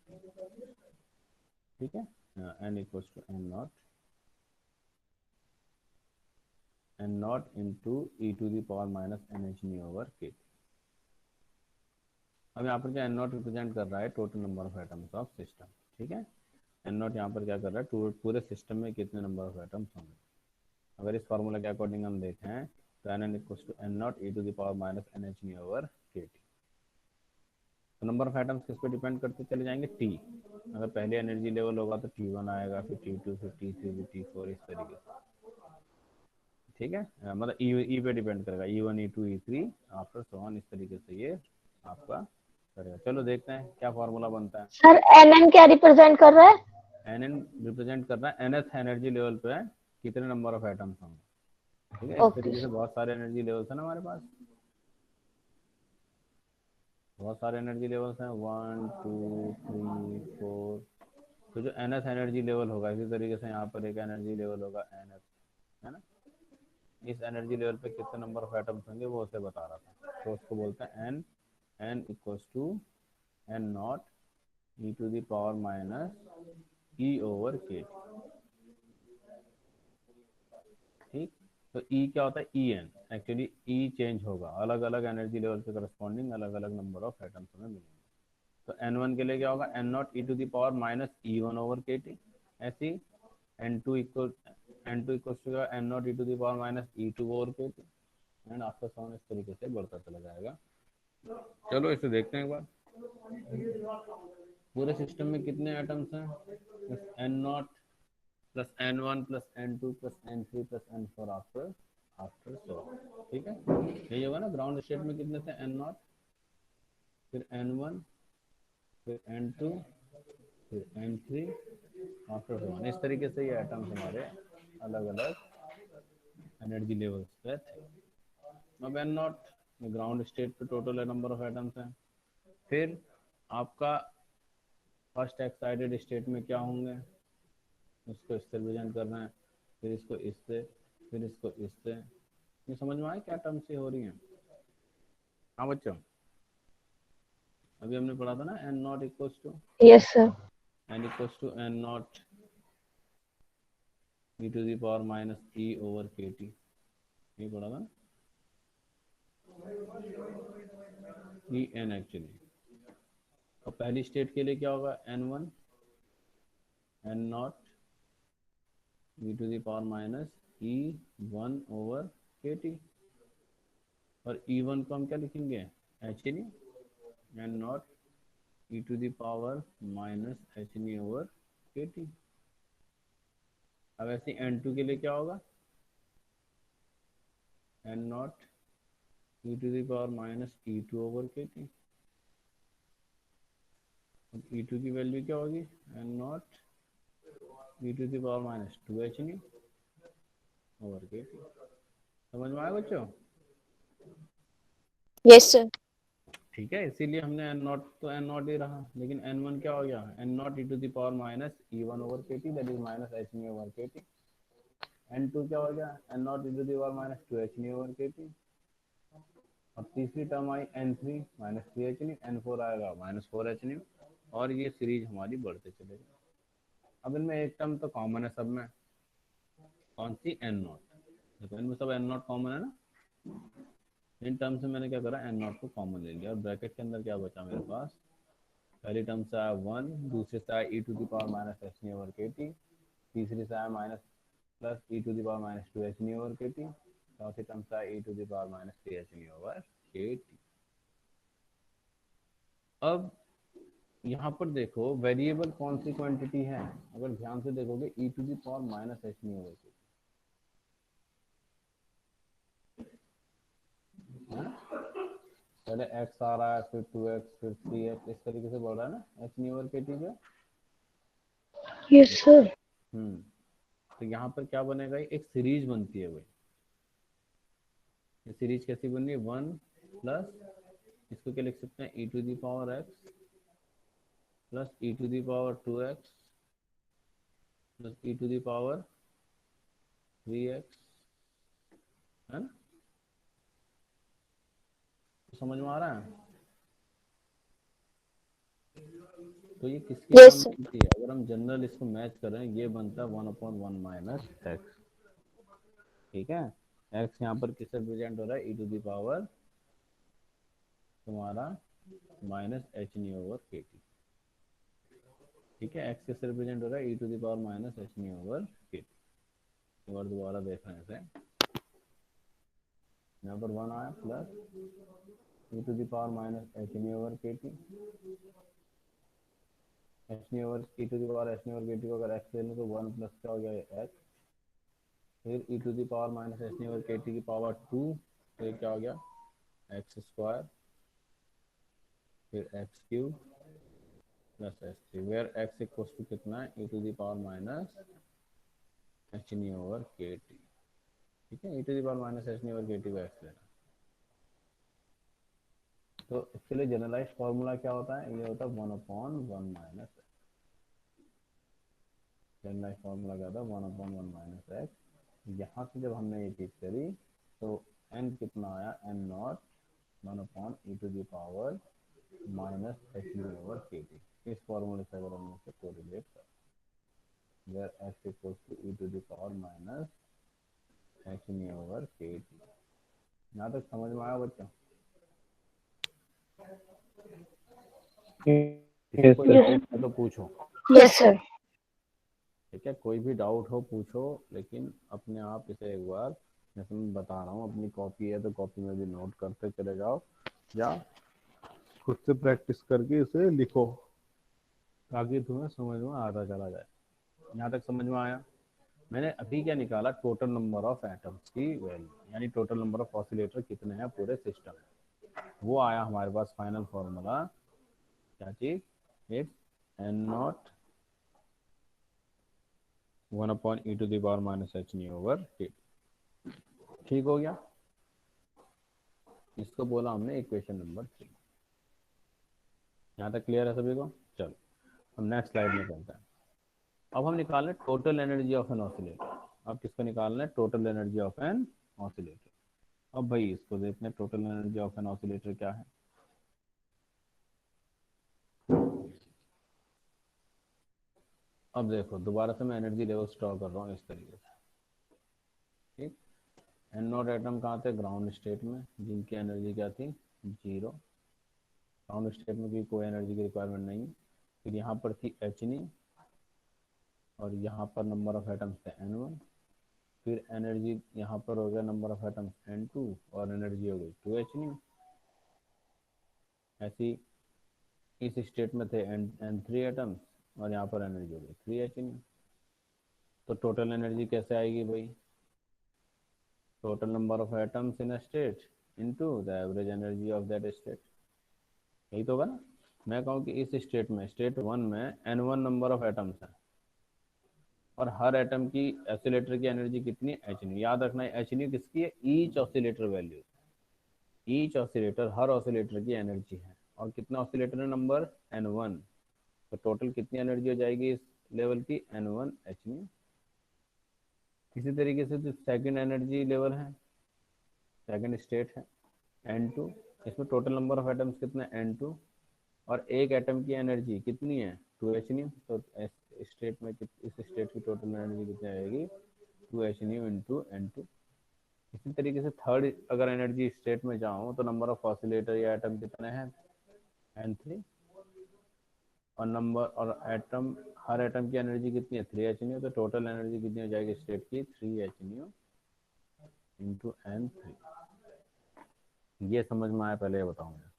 ठीक है, N equals to N0 into e to the power minus NH nu over K। अब यहाँ पर क्या, N0 रिप्रेजेंट कर रहा है total number of atoms of system. ठीक है, N0 यहाँ पर क्या कर रहा है, पूरे सिस्टम में कितने नंबर ऑफ एटम्स होंगे। अगर इस फार्मूला के अकॉर्डिंग हम देखें तो N N equals to N not E to the power minus N H nu over के टी। तो नंबर ऑफ एटम्स किस पे डिपेंड करते चले जाएंगे, टी। अगर पहले एनर्जी लेवल होगा तो T1 आएगा, फिर T2, फिर T3, फिर T4, इस तरीके से। ठीक है, मतलब ई पे डिपेंड करेगा, E1, E2, E3 after so on, इस तरीके से ये आपका करेगा। चलो देखते हैं क्या फार्मूला बनता है। सर एन क्या रिप्रेजेंट कर रहा है? एन रिप्रेजेंट कर रहा है nth एनर्जी लेवल पे कितने नंबर ऑफ एटम्स होंगे। ठीक है, इस ओके तरीके से बहुत सारे एनर्जी लेवल्स है ना हमारे पास, बहुत सारे एनर्जी लेवल्स हैं, 1 2 3 4। तो जो nth एनर्जी लेवल होगा इसी तरीके से यहाँ पर एक एनर्जी लेवल होगा nth, है ना। इस एनर्जी लेवल पे कितने नंबर ऑफ एटम्स होंगे वो उसे बता रहा था, तो उसको बोलते हैं N equals to N not E to the power minus E over K. ठीक, तो ई क्या होता है, E N. Actually E change होगा, अलग अलग एनर्जी लेवल के करस्पॉन्डिंग अलग अलग नंबर ऑफ एटम्स हमें मिलेंगे। तो एन वन के लिए क्या होगा, N not E to the power minus E one over के टी। ऐसी N two equal to N not E to the power minus E two over के T, and after so on, इस तरीके से बढ़ता चला जाएगा। चलो इसे देखते हैं एक बार। पूरे सिस्टम में कितने एटम्स हैं, N nought plus N one plus N two plus N three plus N four after after so. ठीक है, यही होगा ना। ग्राउंड स्टेट में कितने थे, एन नॉट, फिर एन वन, फिर एन टू, फिर N three after so on. इस तरीके से ये एटम्स हमारे अलग अलग एनर्जी लेवल्स पे थे। अब एन नॉट ग्राउंड स्टेट पे टोटल नंबर ऑफ एटम्स हैं। फिर आपका फर्स्ट एक्साइटेड स्टेट में क्या होंगे, उसको इससे रिप्रेजेंट करना है, फिर इसको इससे, फिर इसको इससे। ये समझ में आया क्या टर्म्स ये हो रही हैं। हाँ बच्चों, अभी हमने पढ़ा था ना N nought equals to yes sir. N not E to the power minus E over के टी, ये पढ़ा था ई एन एक्चुअली। और पहली स्टेट के लिए क्या होगा, N one N not E to the power minus E one over के टी। और ई वन को हम क्या लिखेंगे, H N N not E to the power minus H N over के टी। अब ऐसे एन टू के लिए क्या होगा, N not E to the power minus E two over के टी। अब ई टू की वैल्यू क्या होगी, N not E to the power minus two H N over के टी। समझ में आया बच्चों। Yes sir. ठीक है, इसीलिए हमने एन नॉट तो एन नॉट ही रहा, लेकिन एन वन क्या हो गया, N not E to the power minus E one over के T, that is minus H N over के टी। एन टू क्या हो गया, N not E to the power minus two H N over के टी। और तीसरी टर्म आई N three minus three H N, N four आएगा माइनस फोर एच एन। और ये सीरीज हमारी बढ़ते चलेगी। अब इनमें एक टर्म तो कॉमन है सब में, कौन सी, एन नॉट। देखो इनमें सब एन नॉट कॉमन है ना। इन टर्म से मैंने क्या करा, एन नॉट को कॉमन ले लिया, और ब्रैकेट के अंदर क्या बचा मेरे पास, पहली टर्म से आया वन, दूसरे से आया E to the power minus H nu over के टी, तीसरी से आया minus plus E to the power minus two H nu over के टी, चौथी टर्म से आया E to the power minus three H nu over के टी। अब यहाँ पर देखो वेरिएबल कौन सी क्वांटिटी है, अगर ध्यान से देखोगे E to the power minus H nu over के टी, पहले x आ रहा है, फिर 2x, फिर 3x, इस तरीके से बढ़ रहा है ना एच नी ओवर के टी पे। Yes sir. तो यहाँ पर क्या बनेगा, एक सीरीज बनती है भाई। ये सीरीज कैसी बन रही है, वन प्लस इसको क्या लिख सकते हैं, E to the power X plus E to the power two X plus E to the power three X, है ना। तो समझ में आ रहा है। तो ये किसकी यस टर्म सर। बनती है, अगर हम जनरल इसको मैच करें, ये बनता है one upon one minus x. ठीक है, एक्स यहाँ पर किससे रिप्रेजेंट हो रहा है, ई टू दी पावर तुम्हारा माइनस एच नी ओवर के टी। ठीक है, एक्स किससे रिप्रेजेंट हो रहा है, ई to the power minus H nu over के टी। एक बार दोबारा देख रहे हैं इसे। यहाँ पर 1 आया plus e to the power minus H nu over के T, H nu over e to the power H nu over के टी को अगर x ले लें तो 1 प्लस क्या हो गया x, फिर e to the power minus H nu over के टी की पावर 2, तो क्या हो गया एक्स स्क्वायर, फिर X cube plus H three, where X equals to कितना है e to the power minus H nu over के टी। ठीक है, e to the power minus H nu over के टी को एक्स लेना। तो इसके लिए जनरलाइज फॉर्मूला क्या होता है, ये होता है 1/1 माइनस, जनरलाइज फॉर्मूला क्या होता है 1/1 माइनस एक्स। यहाँ से जब हमने ये चीज करी तो n कितना आया n nought 1/e to the power minus H nu over के टी। इस फॉर्मूले से अगर हम इसे कोरिलेट करें, where x equals to e to the power minus H nu over के टी। यहाँ तक समझ में आया बच्चों? किसी यस कोई सर। डाउट है तो पूछो। Yes sir. ठीक है, कोई भी डाउट हो पूछो, लेकिन अपने आप इसे एक बार, जैसे मैं बता रहा हूँ, अपनी कॉपी है तो कॉपी में भी नोट करते चले जाओ, या खुद से प्रैक्टिस करके इसे लिखो, ताकि तुम्हें समझ में आता चला जाए। यहाँ तक समझ में आया? मैंने अभी क्या निकाला, टोटल नंबर ऑफ एटम्स की वैल्यू, यानी टोटल नंबर ऑफ ऑसिलेटर कितने हैं पूरे सिस्टम में, वो आया हमारे पास फाइनल फॉर्मूला। क्या चीज? It's N nought 1/e to the power minus H nu over K. ठीक हो गया? इसको बोला हमने इक्वेशन नंबर 3। यहाँ तक क्लियर है सभी को? चलो हम नेक्स्ट स्लाइड में चलते हैं। अब हम निकाल रहे हैं total energy of an oscillator. अब किसको निकालना है? Total energy of an oscillator. अब भाई इसको देखते हैं, total energy of an oscillator क्या है। अब देखो दोबारा से मैं एनर्जी लेवल स्टोर कर रहा हूँ इस तरीके से। ठीक, एन नॉट एटम कहाँ थे? ग्राउंड स्टेट में, जिनकी एनर्जी क्या थी? 0। ग्राउंड स्टेट में भी कोई एनर्जी की रिक्वायरमेंट नहीं। फिर यहाँ पर थी एच नी, और यहाँ पर नंबर ऑफ एटम्स थे n1। फिर एनर्जी यहाँ पर हो गया नंबर ऑफ एटम्स n2, और एनर्जी हो गई 2h न्यू। ऐसी इस स्टेट में थे n3 एटम्स, और यहाँ पर एनर्जी हो गई 3h न्यू। तो टोटल एनर्जी कैसे आएगी भाई? Total number of atoms in a state into the average energy of that state. यही तो होगा ना? मैं कहूँ कि इस स्टेट में, स्टेट 1 में n1 नंबर ऑफ एटम्स है, और हर एटम की ऑसिलेटर की एनर्जी कितनी है? H nu. याद रखना है एच न्यू किसकी है? Each oscillator value. Each oscillator, हर ऑसिलेटर की एनर्जी है, और कितना ऑसिलेटर है? Number n1। तो टोटल कितनी एनर्जी हो जाएगी इस लेवल की? n1 H new. इसी तरीके से जो सेकंड एनर्जी लेवल है, सेकंड स्टेट है n2, इसमें टोटल नंबर ऑफ एटम्स कितने? n2, और एक एटम की एनर्जी कितनी है? 2h new. तो इस स्टेट में इस स्टेट की टोटल एनर्जी कितनी आएगी? 2h new into n2। इसी तरीके से थर्ड अगर एनर्जी स्टेट में जाऊँ तो नंबर ऑफ ऑसिलेटर या एटम कितने हैं? n3, और नंबर और एटम, हर एटम की एनर्जी कितनी है? 3h new. तो टोटल एनर्जी कितनी हो जाएगी स्टेट की? 3h new into n3। ये समझ में आया? पहले ये बताऊंगा।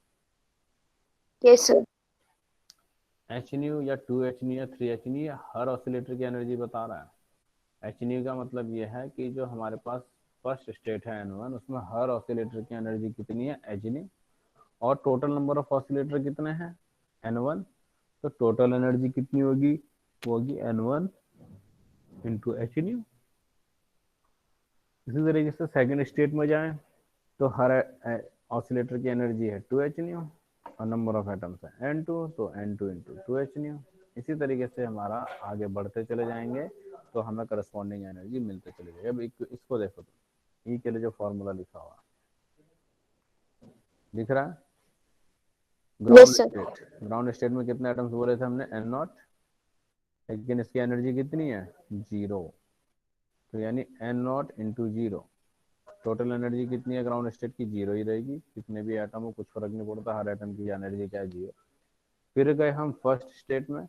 Yes sir. एच न्यू या 2h न्यू या 3h न्यू हर ऑसिलेटर की एनर्जी बता रहा है। एच न्यू का मतलब ये है कि जो हमारे पास फर्स्ट स्टेट है n1, उसमें हर ऑसिलेटर की एनर्जी कितनी है? H nu. और टोटल नंबर ऑफ ऑसिलेटर कितने हैं? n1। तो टोटल एनर्जी कितनी होगी? वो होगी n1 इंटू एच न्यू। इसी तरीके से सेकंड स्टेट में जाएं तो हर ऑसिलेटर की एनर्जी है 2h न्यू, और नंबर ऑफ एटम्स है n2, तो n2 इंटू 2h न्यू। इसी तरीके से हमारा आगे बढ़ते चले जाएंगे तो हमें करस्पॉन्डिंग एनर्जी मिलते चले जाएगी। अब इसको देखो, तो ई के लिए जो फॉर्मूला लिखा हुआ दिख रहा है? Ground yes sir. State, ground state में कितने एटम्स बोले थे हमने? n0, लेकिन इसकी एनर्जी कितनी है? 0। तो यानी n0 इंटू 0। टोटल एनर्जी कितनी है ग्राउंड स्टेट की? 0 ही रहेगी, कितने भी एटम हो कुछ फर्क नहीं पड़ता, हर एटम की एनर्जी क्या है? 0। फिर गए हम फर्स्ट स्टेट में,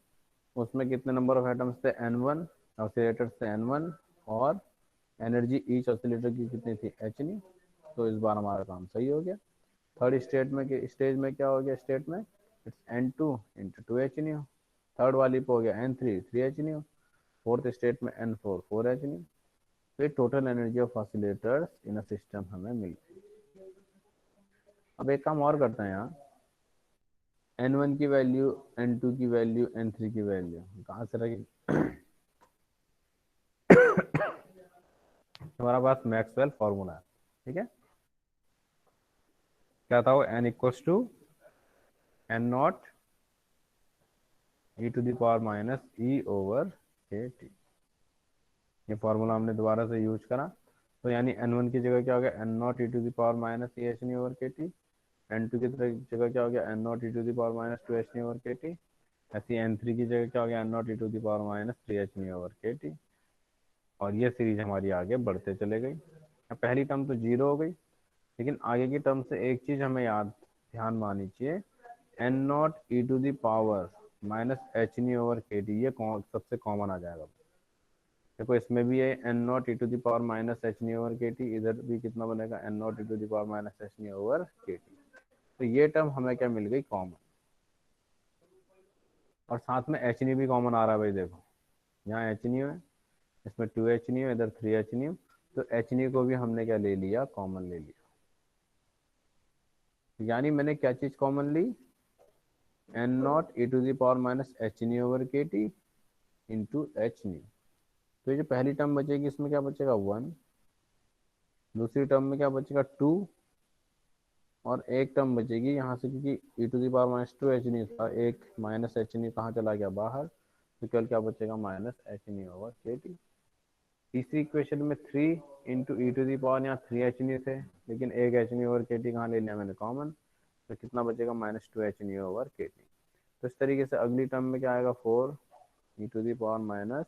उसमें कितने नंबर ऑफ एटम्स थे? n1, ऑसिलेटर्स थे n1, और एनर्जी ईच ऑसिलेटर की कितनी थी, एच न्यू। तो इस बार हमारा काम सही हो गया। थर्ड स्टेज में क्या हो गया, स्टेट में it's N2 into 2H new. Third वाली पे हो गया N3 3H new. Fourth state में N4 4H न्यू। तो ये total energy of oscillators in a system हमें मिल गई। अब एक काम और करते हैं यहाँ, N1 की वैल्यू, N2 की वैल्यू, N3 की वैल्यू कहाँ से रही। हमारा पास मैक्सवेल फॉर्मूला है, ठीक है। क्या था वो, N equals to N nought e to the power minus E over के टी। ये फॉर्मूला हमने दोबारा से यूज करा, तो यानी N1 की जगह क्या हो गया, N nought E to the power minus E H nu over के टी। N2 की जगह क्या हो गया, N nought E to the power minus 2H nu over के टी। ऐसी N3 की जगह क्या हो गया, N nought E to the power minus 3H nu over के टी। और ये सीरीज हमारी आगे बढ़ते चले गई। अब पहली टर्म तो जीरो हो गई, लेकिन आगे की टर्म से एक चीज हमें याद ध्यान माननी चाहिए, N not E to the power minus H nu over के टी, ये सबसे कॉमन आ जाएगा। देखो इसमें भी है N not E to the power minus H nu over के टी, इधर भी कितना बनेगा, N not E to the power minus H nu over के टी। तो ये टर्म हमें क्या मिल गई, कॉमन। और साथ में एच नी भी कॉमन आ रहा है भाई, देखो यहाँ एच नी है, इसमें 2H नी है, इधर 3H नी। तो एच नी को भी हमने क्या ले लिया, कॉमन ले लिया। यानी मैंने क्या चीज कॉमन ली, N not E to the power minus H nu over के टी इंटू एच नी। तो ये जो पहली टर्म बचेगी इसमें क्या बचेगा, 1। दूसरी टर्म में क्या बचेगा, 2। और एक टर्म बचेगी यहाँ से, क्योंकि e to the power minus 2H nu था, एक माइनस एच नी कहाँ चला गया, बाहर। तो कल क्या बचेगा, माइनस एच नी ओवर के टी। तीसरी इक्वेशन में 3 into e to the power, यहाँ 3H नी थे, लेकिन एक एच नी ओवर के टी कहाँ ले लिया मैंने, कॉमन। तो कितना बचेगा, माइनस 2H नी ओवर के टी। तो इस तरीके से अगली टर्म में क्या आएगा, 4 e to the power minus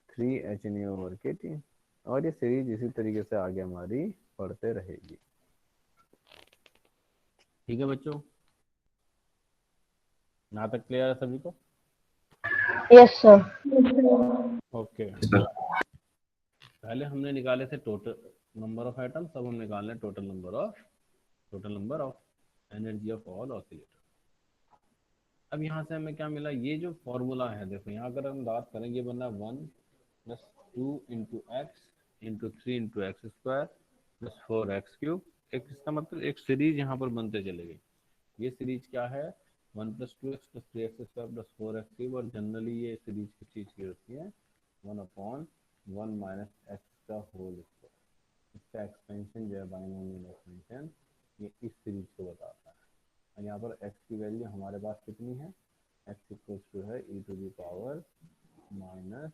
3H nu over के टी। और ये सीरीज इसी तरीके से आगे हमारी बढ़ते रहेगी। ठीक है बच्चों, यहाँ तक क्लियर है सभी को। Yes, sir. ओके, सर पहले हमने निकाले थे टोटल नंबर ऑफ एटम्स, अब हम निकाल रहे हैं total number of energy of all oscillator. अब यहाँ से हमें क्या मिला, ये जो फॉर्मूला है देखो, यहाँ अगर हम बात करें, ये बना 1 plus 2 into x into 3 into x square plus 4x cube. एक इसका मतलब एक सीरीज यहाँ पर बनते चले गई। ये सीरीज क्या है, 1 plus 2x plus 3x square plus 4x cube. और जनरली ये सीरीज किस चीज़ की होती है, 1/1 माइनस एक्स का होल स्क्वायर। इसका एक्सपेंशन जो है, बाइनोमियल एक्सपेंशन, ये इस सीरीज को बताता है। और यहाँ पर x की वैल्यू हमारे पास कितनी है, x इक्वल्स टू है ई to the power minus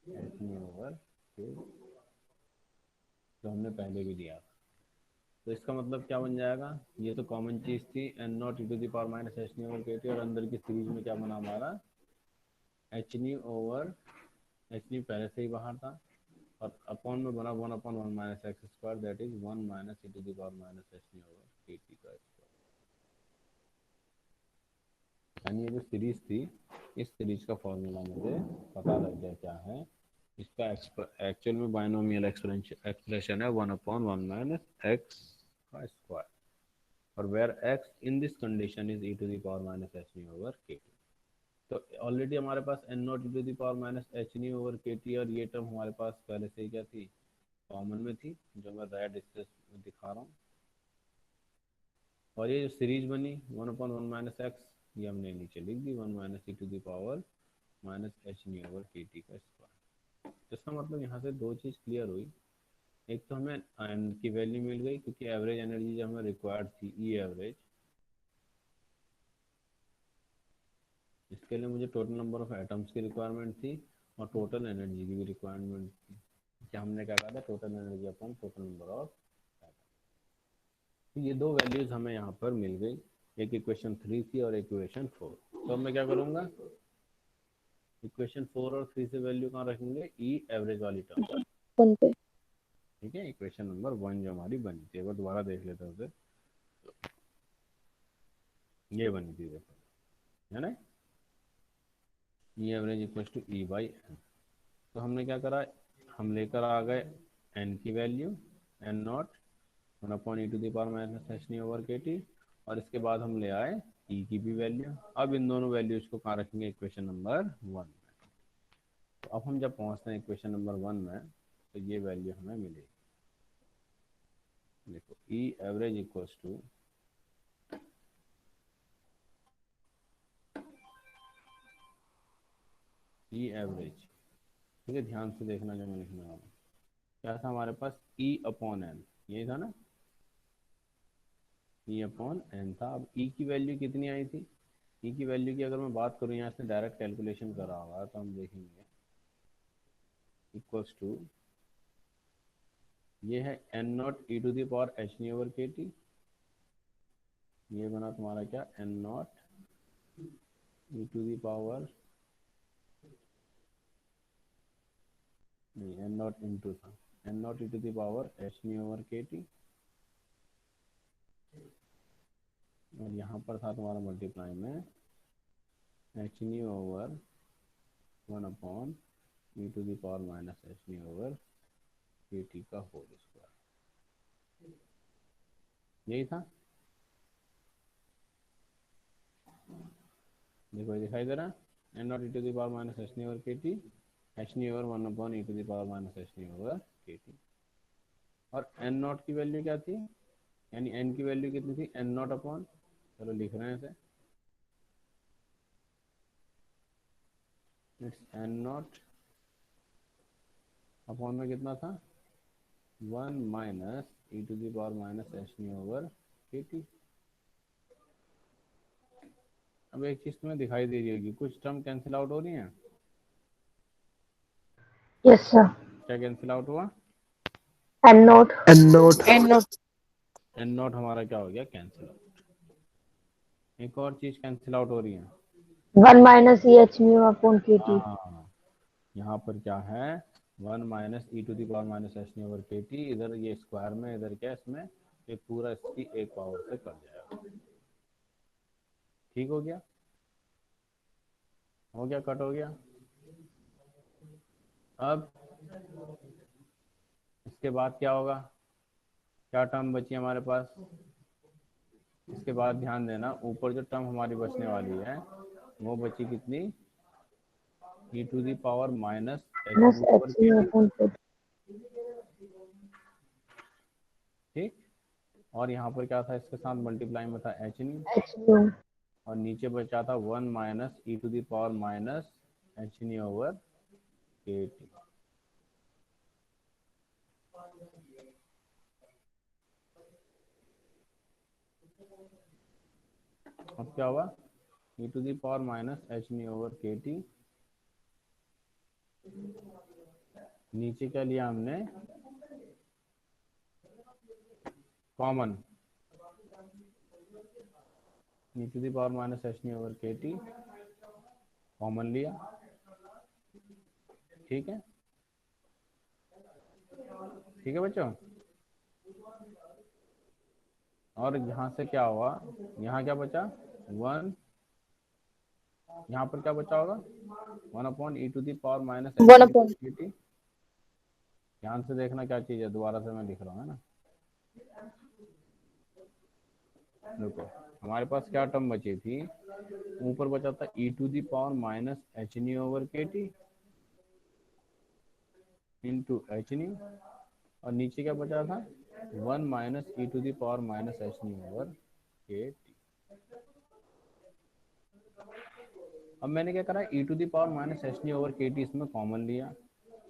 H nu over k, जो हमने पहले भी दिया था। तो इसका मतलब क्या बन जाएगा, ये तो कॉमन चीज़ थी, N not E to the power minus H nu over के टी। और अंदर की सीरीज में क्या बना हमारा, H nu over, H nu पहले से ही बाहर था, और अपॉन में बना 1/1 minus X square, that is 1 minus E to the power minus H nu over के टी का स्क्वायर। यानी ये जो सीरीज थी, इस सीरीज का फॉर्मूला मुझे पता लग गया क्या है। इसका एक्चुअल में बाइनोमियल एक्सप्रेशन है 1/1 माइनस एक्स का स्क्वायर, और where x in this condition is e to the power minus H nu over के टी। तो ऑलरेडी हमारे पास n not E to the power minus H nu over के टी, और ये टर्म हमारे पास पहले से ही क्या थी, कॉमन में थी, जो मैं रेड इससे दिखा रहा हूँ। और ये जो सीरीज बनी 1/1 माइनस एक्स, ये हमने नीचे लिख दी, 1 minus E to the power minus H nu over के टी का स्क्वायर। तो इसका मतलब यहाँ से दो चीज़ क्लियर हुई। एक तो हमें एन की वैल्यू मिल गई, क्योंकि एवरेज एनर्जी जो हमें रिक्वायर्ड थी, ई एवरेज, इसके लिए मुझे टोटल नंबर ऑफ एटम्स की रिक्वायरमेंट थी, और टोटल एनर्जी की भी रिक्वायरमेंट थी। क्या हमने क्या कहा था, total energy upon total number of atoms. तो ये दो वैल्यूज हमें यहाँ पर मिल गई, एक इक्वेशन 3 थी और इक्वेशन 4। तो अब मैं क्या करूँगा, इक्वेशन 4 और 3 से वैल्यू कहाँ रखेंगे, ई एवरेज वाली टर्म, One पे. ठीक है। इक्वेशन नंबर 1 जो हमारी बनी थी, एक बार दोबारा देख लेते हैं उसे। ये बनी थी देखो, है ना, E average equal to E by n. तो हमने क्या करा, हम लेकर आ गए n की वैल्यू n नॉट 1/e⁻⁻ और इसके बाद हम ले आए e की भी वैल्यू। अब इन दोनों वैल्यूज को कहाँ रखेंगे, इक्वेशन नंबर 1 में। तो अब हम जब पहुँचते हैं इक्वेशन नंबर 1 में तो ये वैल्यू हमें मिलेगी। देखो e average equals to E average, ठीक है, ध्यान से देखना जो मैं लिखने वाला हूँ। क्या था हमारे पास, e अपॉन n, यही था ना, e अपॉन n था। अब e की वैल्यू कितनी आई थी, e की वैल्यू की अगर मैं बात करूँ, यहाँ से डायरेक्ट कैलकुलेशन करा होगा तो हम देखेंगे इक्वल्स टू, ये है n नॉट e⁻h⁻ ये बना तुम्हारा क्या, n नॉट e⁻, नहीं n नॉट इंटू था, n नॉट e⁻h⁻, और यहाँ पर था तुम्हारा मल्टीप्लाई में h⁻1/e⁻⁻h⁻, kt का होल स्क्वायर, यही था। देखो ये दिखाई दे रहा है, n not e⁻⁻h⁻ kt, h⁻1/e⁻⁻h⁻ kt। और n नॉट की वैल्यू क्या थी, यानी n की वैल्यू कितनी थी, n नॉट अपॉन, चलो लिख रहे हैं इसे, इट्स n नॉट अपॉन में कितना था, 1 - e⁻⁻h⁻kt। अब एक चीज तुम्हें दिखाई दे रही होगी, कुछ टर्म कैंसिल आउट हो रही हैं। Yes, sir. क्या कैंसिल आउट हुआ, And note. And note. And note. n not हमारा क्या हो गया, कैंसिल आउट। एक और चीज कैंसिल आउट हो रही है, 1 minus EH⁻ upon KT. हाँ, यहाँ पर क्या है, 1 - e⁻⁻h⁻kt, इधर ये स्क्वायर में, इधर क्या इसमें, ये पूरा इसकी एक पावर से कट जाएगा। ठीक हो गया, कट हो गया। अब इसके बाद क्या होगा, क्या टर्म बची हमारे पास, इसके बाद ध्यान देना, ऊपर जो टर्म हमारी बचने वाली है वो बची कितनी, e⁻⁻ Plus -h⁻kt, h⁻upon KT. ठीक। और यहाँ पर क्या था, इसके साथ मल्टीप्लाई में था h⁻, H⁻. और नीचे बचा था 1 - e⁻⁻h⁻kt। अब क्या हुआ, e⁻⁻h⁻kt, नीचे क्या लिया हमने, कॉमन, e⁻⁻h⁻kt कॉमन लिया, ठीक है, ठीक है बच्चों। और यहाँ से क्या हुआ, यहाँ क्या बचा, 1, यहाँ पर क्या बचा होगा, 1/e⁻⁻h⁻ 1 upon. kt। ध्यान से देखना क्या चीज़ है, दोबारा से मैं लिख रहा हूँ, है ना। देखो हमारे पास क्या टर्म बची थी, ऊपर बचा था e⁻⁻h⁻ इंटू h⁻, और नीचे क्या बचा था, 1 - e⁻⁻h⁻ kt। अब मैंने क्या करा, e⁻⁻h⁻kt इसमें कॉमन लिया,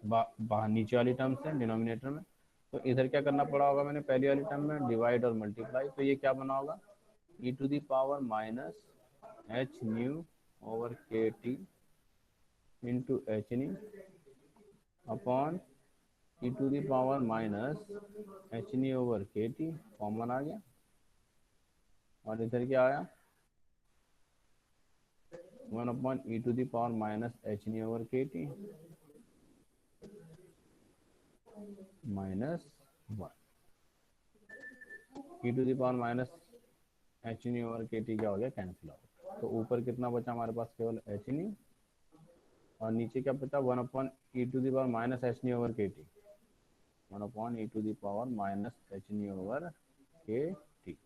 बाहर नीचे वाली टर्म से डिनोमिनेटर में, तो इधर क्या करना पड़ा होगा, मैंने पहली वाली टर्म में डिवाइड और मल्टीप्लाई, तो ये क्या बना होगा, e⁻⁻h⁻kt into h⁻ upon e⁻⁻h⁻kt, common आ गया, और इधर क्या आया, 1/e⁻⁻h⁻kt -1, e⁻⁻h⁻kt क्या हो गया, कैंसिल आउट। तो ऊपर कितना बचा हमारे पास, केवल h⁻, और नीचे क्या बचा 1/e⁻⁻h⁻⁻⁰ के टी, 1/e⁻⁻⁻h⁻⁻के टी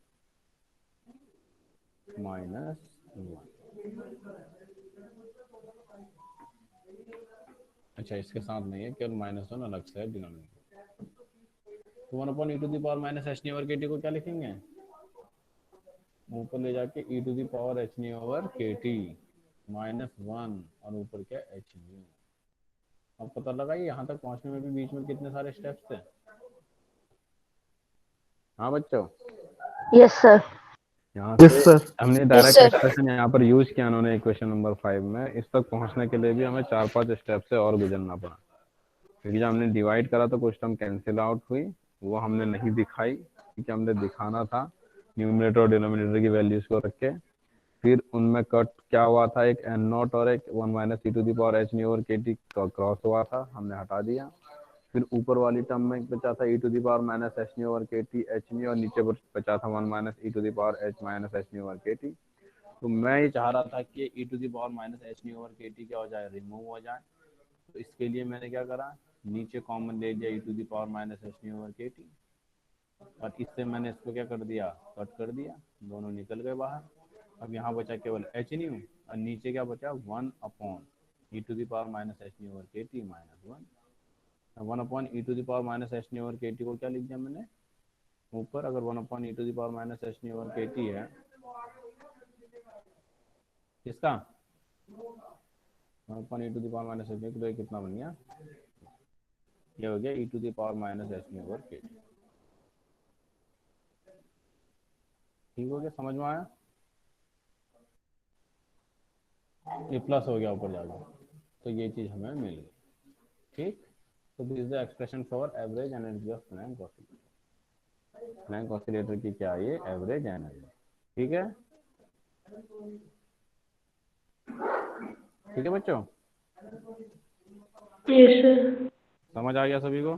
माइनस 1। अच्छा इसके साथ नहीं है, केवल -1 अलग से है डिनोमिनेटर। तो 1/e⁻⁻⁻⁻के टी को क्या लिखेंगे, ऊपर ले जाके e⁻⁻h⁻के टी -1 और ऊपर क्या h न्यू। अब पता लगा यहाँ तक पहुंचने में भी बीच में कितने सारे स्टेप्स थे। हाँ बच्चों, यस सर। यहाँ यस से सर। हमने Yes, डायरेक्ट sir. एक्सप्रेशन यहाँ पर यूज किया उन्होंने इक्वेशन नंबर 5 में। इस तक पहुंचने के लिए भी हमें 4-5 स्टेप से और गुजरना पड़ा, क्योंकि जब हमने डिवाइड करा तो कुछ टर्म कैंसिल आउट हुई, वो हमने नहीं दिखाई क्योंकि हमने दिखाना था न्यूमरेटर और डिनोमिनेटर की वैल्यूज को रख के। फिर उनमें कट क्या हुआ था, एक एन नॉट और एक 1 - e⁻⁻h⁻⁻के टी का क्रॉस हुआ था, हमने हटा दिया। फिर ऊपर वाली टर्म में बचा था e⁻⁻h⁻⁻के टी h न्यू और नीचे बचा था 1 - e⁻h⁻⁻के टी। तो मैं ये चाह रहा था कि e⁻⁻h⁻⁻के टी क्या हो जाए, रिमूव हो जाए। तो इसके लिए मैंने क्या करा, नीचे कॉमन ले लिया e⁻⁻h⁻⁻के टी और इससे मैंने इसको क्या कर दिया, कट कर दिया, दोनों निकल गए बाहर। अब यहाँ बचा केवल h न्यू और नीचे क्या बचा 1/e⁻⁻h⁻⁻के टी -1। 1/e⁻⁻h⁻⁻के टी को क्या लिख दिया मैंने ऊपर। अगर 1/e⁻⁻h⁻⁻के टी है किसका 1/e⁻⁻h⁻⁻के तो ये कितना बन गया, ये हो गया e⁻⁻h⁻⁻के टी। ठीक हो गया, समझ में आया। ये प्लस हो गया ऊपर जाके, तो ये चीज हमें मिल गई। ठीक, तो this is the expression for average energy of Planck oscillator. Planck oscillator की क्या है, ये एवरेज एनर्जी। ठीक है, ठीक है बच्चों, यस सर। समझ आ गया सभी को।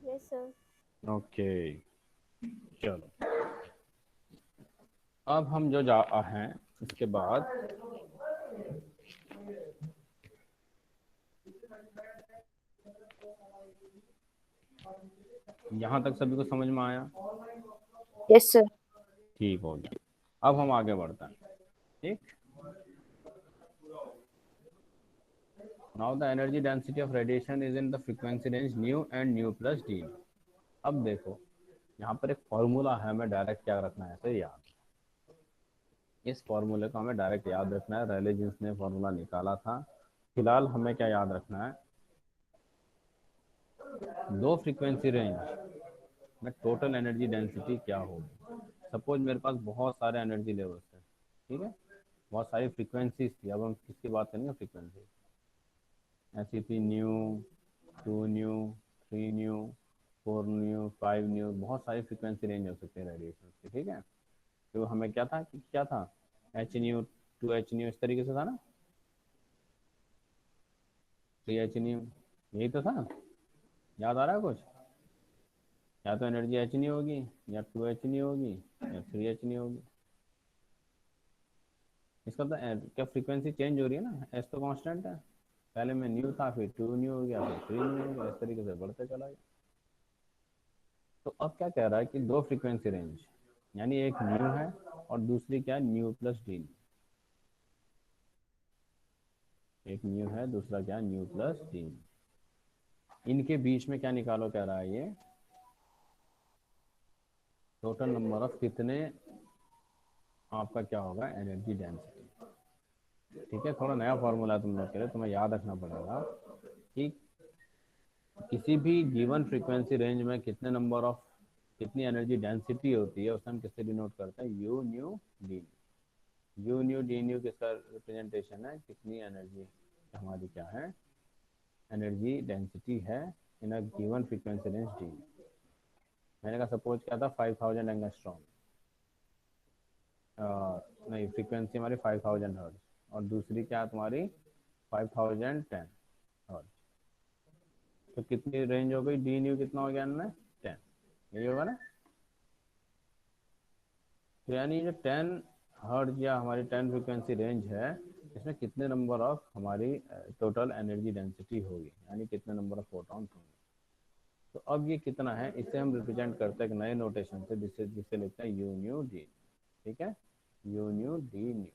Yes, sir. ओके चलो, अब हम जो जा हैं इसके बाद यहाँ तक सभी को समझ में आया। Yes, sir. ठीक हो गया, अब हम आगे बढ़ते हैं। ठीक, now the energy density of radiation is in the frequency range new and new plus D. अब देखो यहाँ पर एक फॉर्मूला है, हमें डायरेक्ट क्या रखना है ऐसे याद, इस फॉर्मूले को हमें डायरेक्ट याद रखना है। रैले जीन्स ने फॉर्मूला निकाला था। फिलहाल हमें क्या याद रखना है, दो फ्रीक्वेंसी रेंज में टोटल एनर्जी डेंसिटी क्या होगी। सपोज मेरे पास बहुत सारे एनर्जी लेवल्स थे, ठीक है, बहुत सारी फ्रीक्वेंसीज थी। अब हम किसकी बात करेंगे, फ्रीक्वेंसी ऐसी थी new, 2 new, 3 new, 4 new, 5 new, बहुत सारी फ्रीक्वेंसी रेंज हो सकती है रेडिएशन की। ठीक है, तो हमें क्या था कि क्या था, एच न्यू, 2h न्यू, इस तरीके से था ना, 3h न्यू, यही तो था। याद आ रहा है कुछ, या तो एनर्जी h न्यू होगी, या 2h न्यू होगी, या 3h न्यू होगी। इसका तो क्या फ्रीक्वेंसी चेंज हो रही है ना, एस तो कांस्टेंट है। पहले में न्यू था, फिर 2 न्यू हो गया, फिर 3 न्यू हो गया, इस तरीके से बढ़ते चला गया। तो अब क्या कह रहा है कि दो फ्रीक्वेंसी रेंज, यानी एक न्यू है और दूसरी क्या, न्यू प्लस डी। एक न्यू है, दूसरा क्या, न्यू प्लस डी। इनके बीच में क्या निकालो कह रहा है ये, टोटल नंबर ऑफ कितने आपका क्या होगा, एनर्जी डेंसिटी। ठीक है, थोड़ा नया फॉर्मूला तुम लोग के लिए, तुम्हें याद रखना पड़ेगा कि किसी भी गिवन फ्रीक्वेंसी रेंज में कितने नंबर ऑफ, कितनी एनर्जी डेंसिटी होती है, उसे हम किससे डिनोट करते हैं, u nu d. U nu d nu किसका रिप्रेजेंटेशन है, कितनी एनर्जी हमारी क्या है, एनर्जी डेंसिटी है in a given frequency range d. मैंने कहा सपोज क्या था 5000 एंगस्ट्रॉम, नहीं फ्रीक्वेंसी हमारी 5000 हर्ट्ज और दूसरी क्या है तुम्हारी 5010 हर्ट्ज। तो कितनी रेंज हो गई, डी न्यू कितना हो गया इनमें, 10, यही होगा ना। तो यानी जो 10 हर्ट्ज या हमारी 10 फ्रीक्वेंसी रेंज है, इसमें कितने नंबर ऑफ हमारी टोटल एनर्जी डेंसिटी होगी, यानी कितने नंबर ऑफ फोटॉन्स होंगे। तो अब ये कितना है, इसे हम रिप्रेजेंट करते हैं एक नए नोटेशन से, जिसे जिसे लिखते हैं यू न्यू डी। ठीक है, यू न्यू डी न्यू।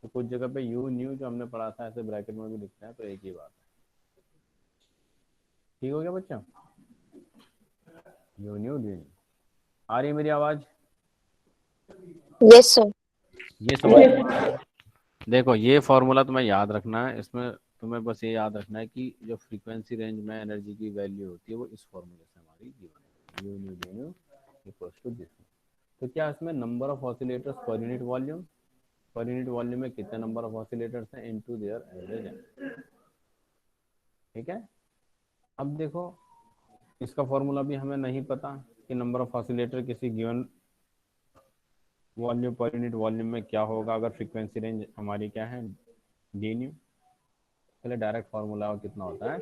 तो कुछ जगह पे यू न्यू जो हमने पढ़ा था ऐसे ब्रैकेट में भी लिखते हैं, तो एक ही बात है। ठीक हो गया बच्चा, यू न्यू डी न्यू। आ रही है मेरी आवाज? Yes, sir. ये समझ, देखो ये फॉर्मूला तुम्हें याद रखना है। इसमें तुम्हें बस ये याद रखना है कि जो फ्रीक्वेंसी रेंज में एनर्जी की वैल्यू होती है वो इस फॉर्मूले से हमारी गिवन है, u nu d nu equals to this. तो क्या इसमें number of oscillators per unit volume, per unit volume में कितने नंबर ऑफ ऑसिलेटर्स हैं इनटू देयर एवरेज। ठीक है, अब देखो इसका फॉर्मूला भी हमें नहीं पता कि नंबर ऑफ ऑसिलेटर किसी given volume per unit volume में क्या होगा अगर फ्रीक्वेंसी रेंज हमारी क्या है, डी न्यू। पहले डायरेक्ट फार्मूला कितना होता है,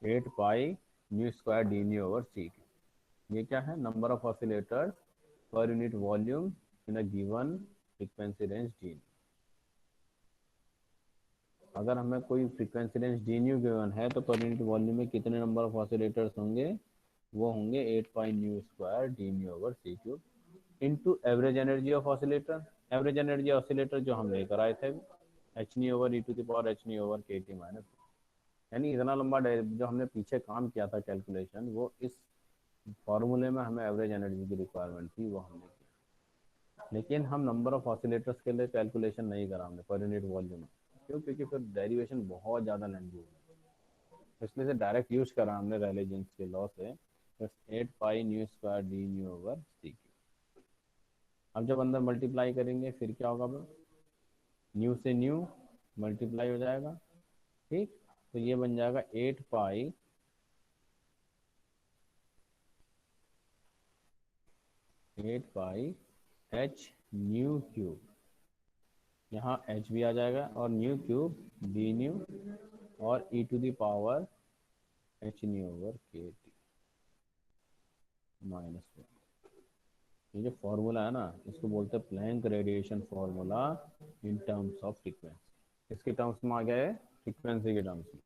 8 pi nu square d nu over c. ये क्या है, number of oscillators per unit volume in a given frequency range d. अगर हमें कोई frequency range d nu given है तो पर यूनिट वॉल्यूम में कितने नंबर ऑफ ऑसिलेटर्स होंगे, वो होंगे 8 pi nu square d nu over C cube into average energy of oscillator. Average energy oscillator जो हम लेकर आए थे, h nu over e to the power H nu over के टी माइनस। यानी इतना लंबा जो हमने पीछे काम किया था कैलकुलेशन, वो इस फॉर्मूले में हमें एवरेज एनर्जी की रिक्वायरमेंट थी, वो हमने किया। लेकिन हम नंबर ऑफ ऑसिलेटर्स के लिए कैलकुलेशन नहीं करा हमने पर यूनिट वॉल्यूम। क्यों? क्योंकि फिर डेरिवेशन बहुत ज़्यादा लेंदी होगी, इसलिए से डायरेक्ट यूज करा हमने रेले जीन्स के लॉ से, बस 8 pi nu square d nu over c cube. अब जब अंदर मल्टीप्लाई करेंगे फिर क्या होगा, न्यू से न्यू मल्टीप्लाई हो जाएगा। ठीक, तो ये बन जाएगा 8 पाई एच न्यू क्यूब, यहाँ एच भी आ जाएगा और न्यू क्यूब डी न्यू और e to the power H nu over के टी माइनस 1। ये जो फॉर्मूला है ना, इसको बोलते हैं Planck radiation formula in terms of frequency. इसके टर्म्स में आ गया है, फ्रीक्वेंसी के टर्म्स में।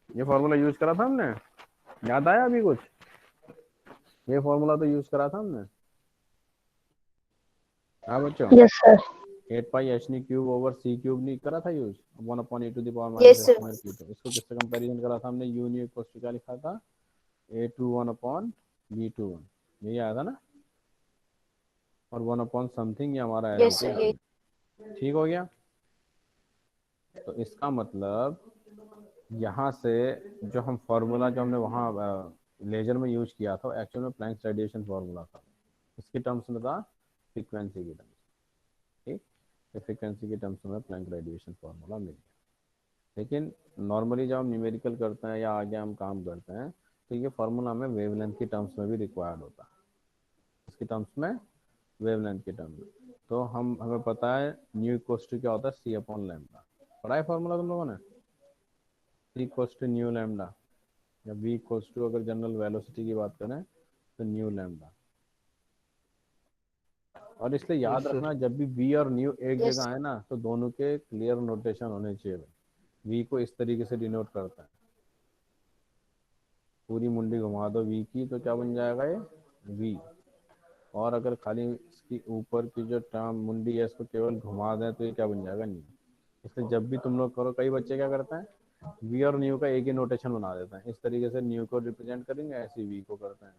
ये फॉर्मूला यूज करा था हमने, याद आया अभी कुछ? ये फॉर्मूला तो यूज करा था हमने, हाँ बच्चों। Yes, sir. 8 pi H nu cube over सी क्यूब नहीं करा था use, 1 upon A to the power minus Yes, x sir. Square cube. इसको किससे कंपैरिजन करा था हमने, यू न्यू इक्वल्स टू क्या लिखा था, e to 1 upon B to 1, यही आया था ना, और 1 अपॉन समथिंग ये हमारा Yes, sir. एवरेज। ठीक हो गया। तो इसका मतलब यहाँ से जो हम फार्मूला जो हमने वहाँ लेजर में यूज किया था, एक्चुअल में प्लैंक्स रेडिएशन फार्मूला था, इसके टर्म्स में था फ्रीक्वेंसी के टर्म्स। ठीक, तो फ्रीक्वेंसी के टर्म्स में प्लैंक रेडिएशन फार्मूला मिल गया। लेकिन नॉर्मली जब हम न्यूमेरिकल करते हैं या आगे हम काम करते हैं, तो ये फार्मूला हमें वेवलेंथ के टर्म्स में भी रिक्वायर्ड होता है, इसके टर्म्स में, वेवलेंथ के टर्म्स में। तो हमें पता है न्यू इक्वल्स टू क्या होता है, सी अपॉन लैम्डा। पढ़ा है फार्मूला तुम लोगों ने, सी इक्वल्स टू न्यू लैम्डा, या v इक्वल्स टू अगर जनरल वेलोसिटी की बात करें तो न्यू लैम्डा। और इसलिए याद यस रखना, सर। जब भी v और न्यू एक Yes, जगह है ना, तो दोनों के क्लियर नोटेशन होने चाहिए। v को इस तरीके से डिनोट करता है, पूरी मुंडी घुमा दो v की तो क्या बन जाएगा ये v। और अगर खाली इसकी ऊपर की जो टर्म मुंडी है इसको केवल घुमा दें तो ये क्या बन जाएगा, न्यू। इसलिए जब भी तुम लोग करो, कई बच्चे क्या करते हैं, वी और न्यू का एक ही नोटेशन बना देते हैं, इस तरीके से न्यू को रिप्रेजेंट करेंगे, ऐसे वी को करते हैं।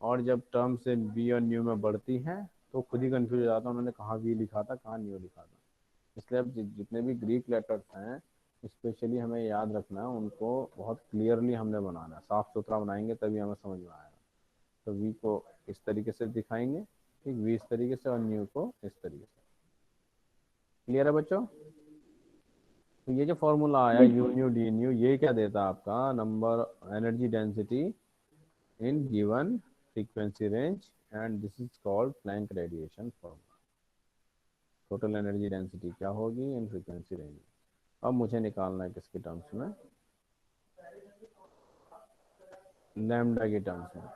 और जब टर्म से वी और न्यू में बढ़ती हैं तो खुद ही कंफ्यूज हो जाता है, उन्होंने कहाँ वी लिखा था कहाँ न्यू लिखा था। इसलिए अब जितने भी ग्रीक लेटर्स हैं स्पेशली हमें याद रखना है, उनको बहुत क्लियरली हमने बनाना है, साफ सुथरा बनाएंगे तभी हमें समझ में आएगा। तो वी को इस तरीके से दिखाएंगे, ठीक, वी इस तरीके से और न्यू को इस तरीके से। क्लियर है बच्चों? तो ये जो फॉर्मूला आया यू न्यू डी न्यू, ये क्या देता है आपका, number energy density in given frequency range, and this is called Planck radiation formula. Total energy density क्या होगी इन फ्रीक्वेंसी रेंज। अब मुझे निकालना है किसके टर्म्स में, लैम्डा के टर्म्स में।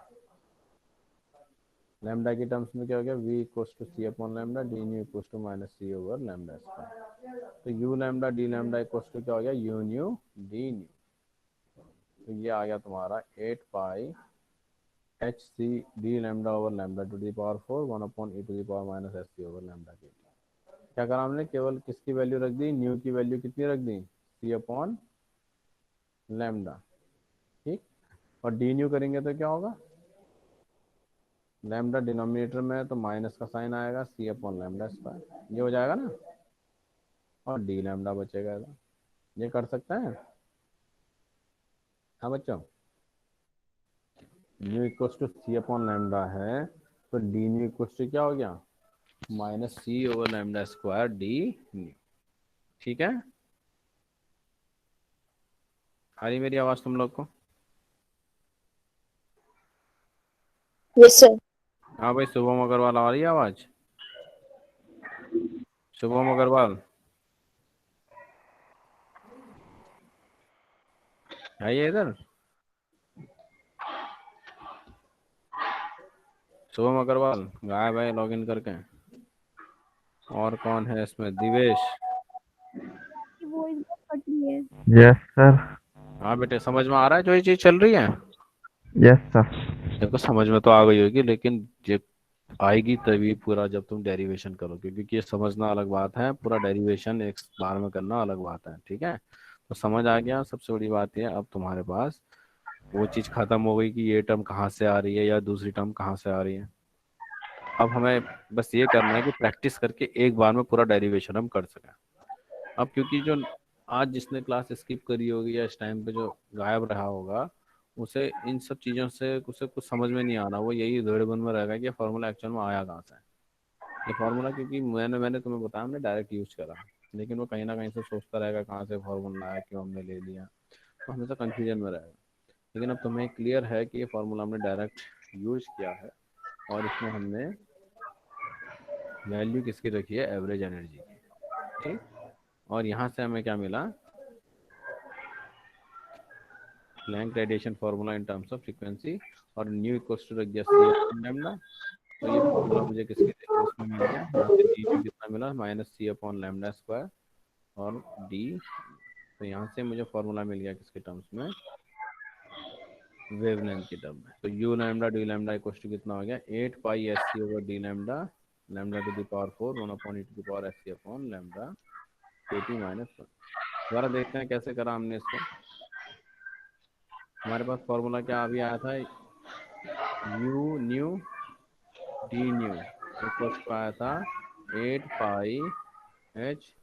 लैम्डा की टर्म्स में क्या हो गया, v equals to c upon lambda, d nu equals to minus c over lambda square. तो u lambda d lambda equals to क्या हो गया, यू न्यू डी न्यू। तो ये आ गया तुम्हारा 8 pi H c d lambda over lambda to the power 4 1 upon E to the power minus S c over lambda k. क्या करा हमने, केवल किसकी वैल्यू रख दी, न्यू की वैल्यू कितनी रख दी, सी अपॉन लैम्डा। ठीक, और डी न्यू करेंगे तो क्या होगा, लैम्डा डिनोमिनेटर में है तो माइनस का साइन आएगा, सी अपॉन लैम्डा स्क्वायर, ये हो जाएगा ना, और डी लैम्डा बचेगा इधर। ये कर सकते हैं। हाँ बच्चों, nu equals to c upon lambda है तो डी न्यू इक्वल्स टू क्या हो गया, minus c over lambda square d nu. ठीक है, आ रही मेरी आवाज तुम लोग को? Yes, sir. हाँ भाई, शुभम अग्रवाल आ रही है आवाज? शुभम अग्रवाल आइए इधर। शुभम अग्रवाल गायब है लॉगिन करके। और कौन है इसमें, दिवेश? वॉइस बहुत कट रही है। Yes sir. हाँ बेटे, समझ में आ रहा है जो ये चीज चल रही है? Yes sir. देखो समझ में तो आ गई होगी, लेकिन ये आएगी तभी पूरा जब तुम डेरिवेशन करोगे, क्योंकि ये समझना अलग बात है, पूरा डेरिवेशन एक बार में करना अलग बात है। ठीक है, तो समझ आ गया, सबसे बड़ी बात है अब तुम्हारे पास वो चीज खत्म हो गई कि ये टर्म कहाँ से आ रही है या दूसरी टर्म कहाँ से आ रही है। अब हमें बस ये करना है कि प्रैक्टिस करके एक बार में पूरा डेरिवेशन हम कर सकें। अब क्योंकि जो आज जिसने क्लास स्किप करी होगी या इस टाइम पे जो गायब रहा होगा, उसे इन सब चीज़ों से उसे कुछ समझ में नहीं आ रहा, वो यही दौड़बन में रहेगा कि ये फार्मूला एक्चुअल में आया कहाँ से है। ये फार्मूला क्योंकि मैंने तुम्हें बताया, हमने डायरेक्ट यूज करा, लेकिन वो कहीं ना कहीं से सोचता रहेगा कहाँ से फार्मूला आया, क्यों हमने ले लिया, तो हमेशा कन्फ्यूजन में रहेगा। लेकिन अब तुम्हें क्लियर है कि ये फार्मूला हमने डायरेक्ट यूज किया है, और इसमें हमने वैल्यू किसकी रखी है, एवरेज एनर्जी की। ठीक, और यहाँ से हमें क्या मिला, Planck radiation formula in terms of frequency, और न्यू इक्वल्स टू रख दिया सी अपॉन लैम्डा। तो ये फार्मूला मुझे किसके उसमें मिल गया, यहाँ से डी न्यू कितना मिला, माइनस सी अपॉन लैम्डा स्क्वायर और डी। तो यहाँ से मुझे फार्मूला मिल गया किसके टर्म्स में, वेवलेंथ के टर्म में। तो u lambda d lambda equals to कितना हो गया, 8 pi S c over d lambda, lambda to the power 4 1 upon E to the power S c upon lambda k T minus 1। दोबारा देखते हैं कैसे करा हमने इसको। हमारे पास फॉर्मूला क्या अभी आया था, u nu d nu equals to आया था 8 pi H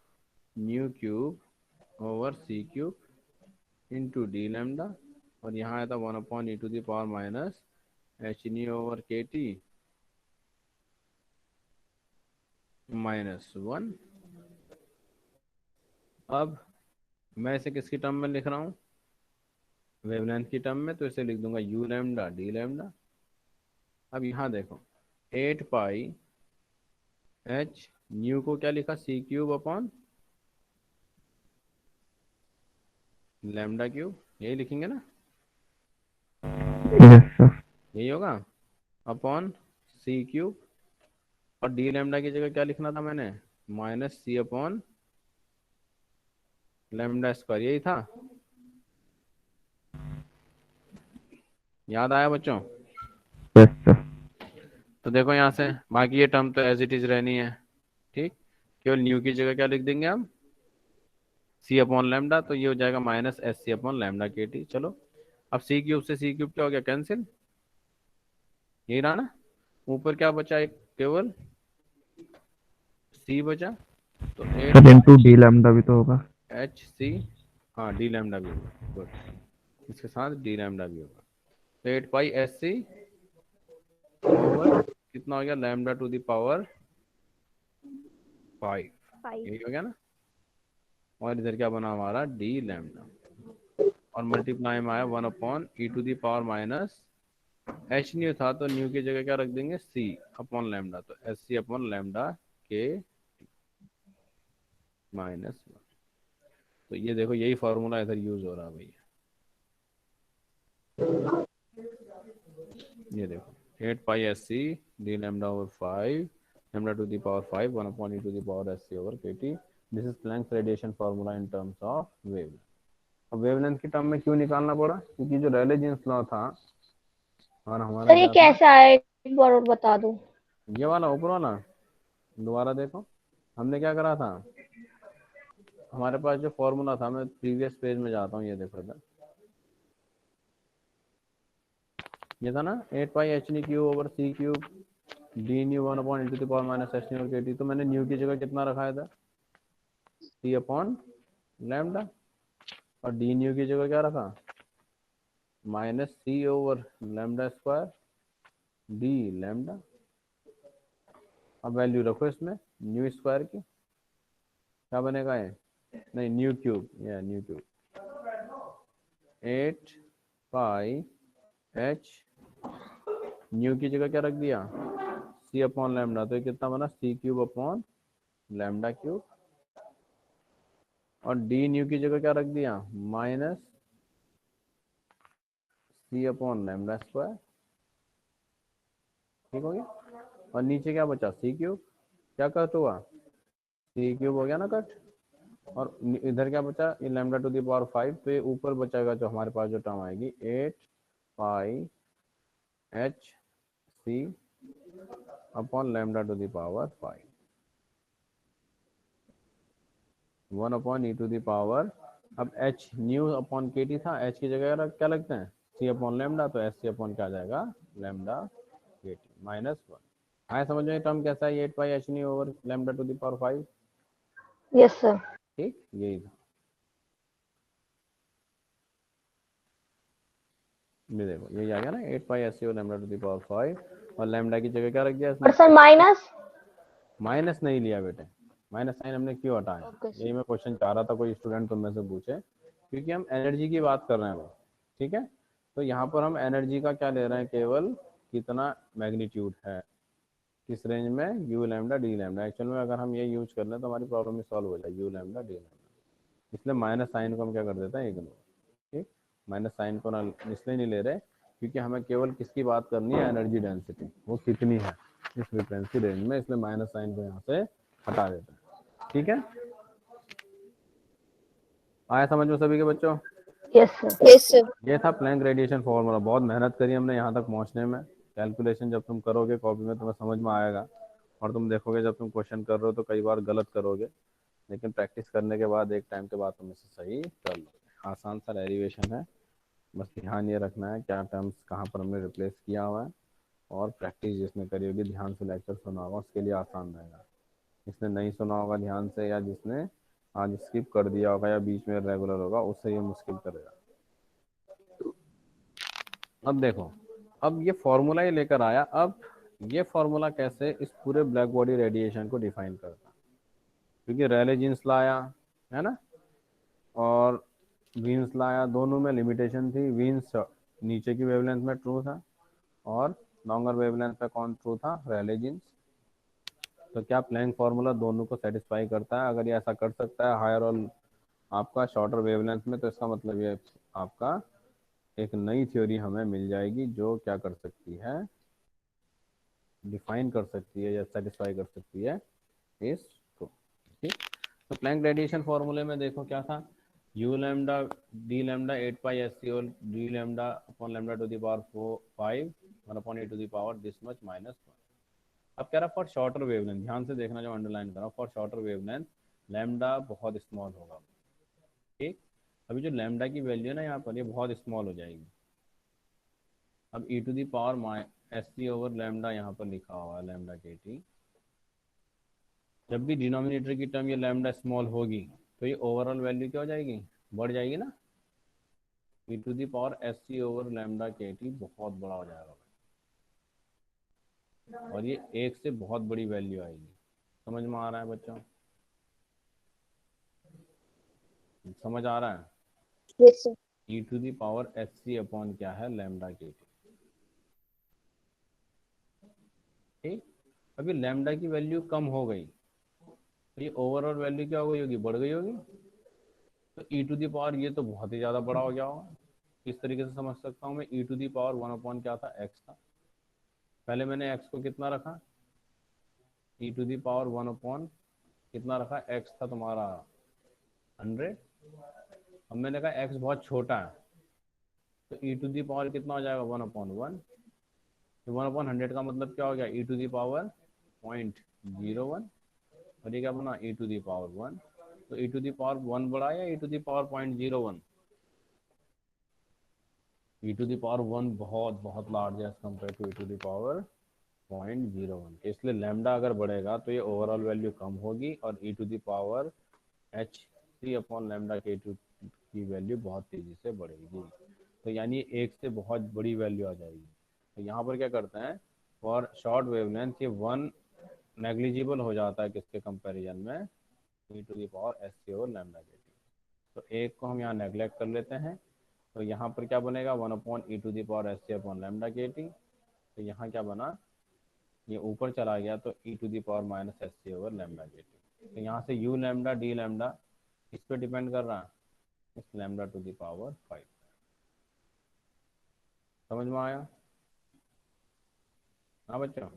nu cube over सी क्यूब इंटू डी लैम्डा, और यहाँ आया था 1 upon E to the power minus H nu over के टी माइनस 1। अब मैं इसे किसकी टर्म में लिख रहा हूँ, वेवलेंथ की टर्म में, तो इसे लिख दूंगा यू लैम्डा डी लैम्डा। अब यहाँ देखो 8 पाई एच न्यू को क्या लिखा, सी क्यूब अपॉन लैम्डा क्यूब, यही लिखेंगे ना, यस सर। यही होगा, अपॉन सी क्यूब, और डी लैम्डा की जगह क्या लिखना था मैंने, माइनस सी अपॉन लैम्डा स्क्वायर, यही था। याद आया बच्चों? Yes sir. तो देखो यहाँ से बाकी ये टर्म तो एज इट इज रहनी है। ठीक, केवल न्यू की जगह क्या लिख देंगे हम, सी अपॉन लैम्डा, तो ये हो जाएगा minus S c upon lambda k t. चलो, अब सी क्यूब से सी क्यूब क्या हो गया, कैंसिल, यही रहा ना। ऊपर क्या बचा, एक केवल सी बचा, तो सर इंटू डी लैम्डा भी तो होगा। एच सी, हाँ डी लैम्डा भी होगा, गुड, इसके साथ डी लैम्डा भी होगा। तो 8 पाई एस सी ओवर कितना हो गया, लैम्डा टू द पावर 5, 5. यही हो गया ना। और इधर क्या बना हमारा, डी लैम्डा, और मल्टीप्लाई में आया 1 upon E to the power minus H nu था, तो न्यू की जगह क्या रख देंगे, सी अपॉन लैम्डा, तो s c upon lambda k minus 1। तो ये देखो यही फार्मूला इधर यूज हो रहा है भैया, ये देखो 8 pi S c d lambda over 5 lambda to the power 5 1 upon E to the power S c over के T. This is Planck's radiation formula in terms of wavelength. अब वेवलेंथ की टर्म में क्यों निकालना पड़ा? क्योंकि जो रेले जीन्स लॉ था और हमारा सर ये क्या था, कैसा है, एक बार और बता दो। ये वाला ऊपर वाला, दोबारा देखो। हमने क्या करा था, हमारे पास जो फॉर्मूला था, मैं प्रीवियस पेज में जाता हूँ, ये देखो इधर, ये था ना 8 pi H nu cube over C cube d nu 1 upon E to the power minus H nu और के टी। तो मैंने न्यू की जगह कितना रखा था, सी अपॉन लैम्डा, और डी न्यू की जगह क्या रखा, minus c over lambda square d lambda. अब वैल्यू रखो इसमें न्यू स्क्वायर की, क्या बनेगा ये, नहीं न्यू क्यूब, या nu cube 8 pi H, nu की जगह क्या रख दिया, सी अपॉन लैम्डा, तो ये कितना बना, सी क्यूब अपॉन लैम्डा क्यूब, और डी न्यू की जगह क्या रख दिया, माइनस सी अपॉन लैम्डा स्क्वायर। ठीक हो गया, और नीचे क्या बचा, सी क्यूब, क्या कट हुआ, सी क्यूब हो गया ना कट, और इधर क्या बचा, ये लैम्डा टू द पावर 5, तो ये ऊपर बचाएगा जो हमारे पास जो टर्म आएगी 8 pi H c upon lambda to the power 5 1 upon E to the power. अब H nu upon k T था, एच की जगह क्या लगते हैं, सी अपॉन लैम्डा, तो एच सी अपॉन क्या आ जाएगा, लैम्डा के टी माइनस 1। आया समझ में टर्म कैसा है, 8 pi H nu over lambda to the power 5। Yes sir. ठीक, यही था, ये देखो यही आ गया ना, 8 पाई एस सी और लैम्डा टू द पावर 5, और लैम्डा की जगह क्या रख दिया इसने, और सर माइनस। माइनस नहीं लिया बेटे, माइनस साइन हमने क्यों हटाया, ओके यही सर। मैं क्वेश्चन चाह रहा था कोई स्टूडेंट तुम में से पूछे, क्योंकि हम एनर्जी की बात कर रहे हैं भाई। ठीक है, तो यहाँ पर हम एनर्जी का क्या ले रहे हैं, केवल कितना मैग्नीट्यूड है, किस रेंज में, you lambda d lambda. Actual में अगर हम ये यूज कर लें तो हमारी प्रॉब्लम ही सॉल्व हो जाए, यू लैम्डा डी लैम्डा। इसलिए माइनस साइन को हम क्या कर देते हैं, इग्नोर। ठीक, माइनस साइन को ना इसलिए नहीं ले रहे क्योंकि हमें केवल किसकी बात करनी है, एनर्जी डेंसिटी, वो कितनी है इस फ्रीक्वेंसी रेंज में, इसलिए माइनस साइन को यहाँ से हटा देते हैं। ठीक है, आया समझ में सभी के बच्चों? Yes sir. Yes sir. ये था प्लैंक रेडिएशन फॉर्मूला। बहुत मेहनत करी हमने यहाँ तक पहुँचने में। कैलकुलेशन जब तुम करोगे कॉपी में तुम्हें समझ में आएगा, और तुम देखोगे जब तुम क्वेश्चन कर रहे हो तो कई बार गलत करोगे, लेकिन प्रैक्टिस करने के बाद एक टाइम के बाद तुम इसे सही कर लोगे। आसान सा डेरिवेशन है, बस ध्यान ये रखना है क्या टर्म्स कहाँ पर हमने रिप्लेस किया हुआ है, और प्रैक्टिस जिसने करी होगी, ध्यान से लेक्चर सुना होगा, उसके लिए आसान रहेगा। जिसने नहीं सुना होगा ध्यान से, या जिसने आज स्किप कर दिया होगा या बीच में रेगुलर होगा, उससे ये मुश्किल करेगा। अब देखो, अब ये फॉर्मूला ही लेकर आया। अब ये फॉर्मूला कैसे इस पूरे ब्लैक बॉडी रेडिएशन को डिफाइन करता है, क्योंकि रेले जीन्स लाया है ना, और वीन्स लाया, दोनों में लिमिटेशन थी। वीन्स नीचे की वेवलेंथ में ट्रू था, और लॉन्गर वेवलेंथ पे कौन ट्रू था, रेले जीन्स। तो क्या प्लैंक फार्मूला दोनों को सेटिस्फाई करता है? अगर ये ऐसा कर सकता है हायर और आपका शॉर्टर वेवलेंथ में, तो इसका मतलब ये आपका एक नई थ्योरी हमें मिल जाएगी जो क्या कर सकती है, डिफाइन कर सकती है या सेटिस्फाई कर सकती है इसको। ठीक, तो प्लैंक रेडिएशन फॉर्मूले में देखो क्या था, u lambda d lambda 8 pi S c और d lambda upon lambda to the power 5 1 upon A to the power this much minus 1। अब कह रहा फॉर शॉर्टर वेवलेंथ, ध्यान से देखना जो अंडरलाइन कर रहा हूँ, फॉर शॉर्टर वेवलेंथ लैम्डा बहुत स्मॉल होगा। ठीक, अभी जो लैम्डा की वैल्यू है ना यहाँ पर, ये बहुत स्मॉल हो जाएगी। अब ई to the power S c over lambda यहाँ पर लिखा हुआ है, लैम्डा के टी। जब भी डिनोमिनेटर की टर्म ये लैम्डा स्मॉल होगी, तो ये ओवरऑल वैल्यू क्या हो जाएगी, बढ़ जाएगी ना। E to the power S c over lambda k T बहुत बड़ा हो जाएगा, और ये एक से बहुत बड़ी वैल्यू आएगी। समझ में आ रहा है बच्चों? समझ आ रहा है? Yes sir. E to the power S c upon क्या है, लैम्डा के टी। ठीक, अभी लैम्डा की वैल्यू कम हो गई, तो ये ओवरऑल वैल्यू क्या हो गई होगी, बढ़ गई होगी। तो ई टू दी पावर ये तो बहुत ही ज़्यादा बड़ा हो गया होगा। किस तरीके से समझ सकता हूँ मैं, ई टू दी पावर 1 अपॉन क्या था, एक्स था। पहले मैंने x को कितना रखा, e to the power 1 upon कितना रखा, x था तुम्हारा 100। अब मैंने कहा x बहुत छोटा है, तो e टू दी पावर कितना हो जाएगा 1 अपॉन 1। तो 1 अपॉन 100 का मतलब क्या हो गया, e टू दी पावर 0.01, और ये क्या बना e टू दी पावर 1। तो e टू दी पावर 1 बड़ा या e to the power 0.01, e to the power 1 बहुत बहुत लार्ज है as compared to e to the power 0.01। इसलिए लैम्डा अगर बढ़ेगा तो ये ओवरऑल वैल्यू कम होगी और e to the power h3 upon lambda k to की वैल्यू बहुत तेजी से बढ़ेगी। तो यानी एक से बहुत बड़ी वैल्यू आ जाएगी। तो यहाँ पर क्या करते हैं, फॉर शॉर्ट वेवलेंथ ये 1 नेग्लिजिबल हो जाता है किसके कंपैरिजन में, e to the power h3 और लैम्डा के टी। तो एक को हम यहाँ नेग्लेक्ट कर लेते हैं, तो यहाँ पर क्या बनेगा 1 अपॉन e to the power h3 upon lambda k T. तो यहाँ क्या बना, ये ऊपर चला गया तो e to the power minus h3 over lambda k T. तो यहाँ से u लैम्डा डी लैम्डा किस पे डिपेंड कर रहा है, इस लैम्डा टू दी पावर 5। समझ में आया? हाँ बच्चों,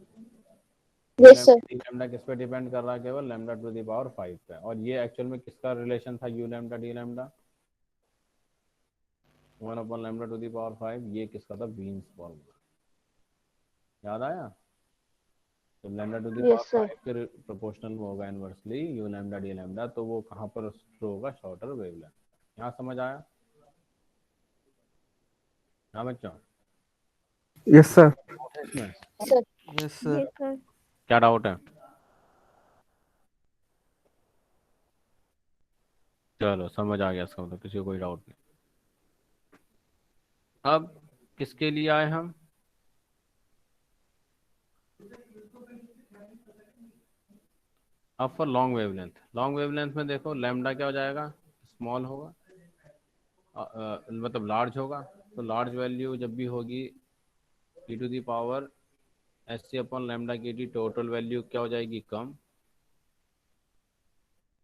यस सर। डी लैम्डा किस पे डिपेंड कर रहा है, केवल लैम्डा टू दी पावर 5 पे। और ये एक्चुअल में किसका रिलेशन था, u lambda d lambda 1 upon lambda to the power 5। ये किसका था, बीन्स फॉर्मूला, याद आया? तो lambda to the yes power sir. 5 के प्रोपोर्शनल में होगा inversely u lambda d lambda, तो वो कहाँ पर शुरू होगा, शॉर्टर वेवलेंथ। यहाँ समझ आया? हाँ बच्चों, यस सर। इसमें sir. Yes sir. Yes sir. क्या डाउट है? चलो समझ आ गया इसका मतलब, किसी को कोई डाउट नहीं। अब किसके लिए आए हम, अब for long wavelength. Long wavelength में देखो लैम्डा क्या हो जाएगा, स्मॉल होगा, मतलब लार्ज होगा। तो लार्ज वैल्यू जब भी होगी e to the power h c upon lambda की टी, टोटल वैल्यू क्या हो जाएगी, कम।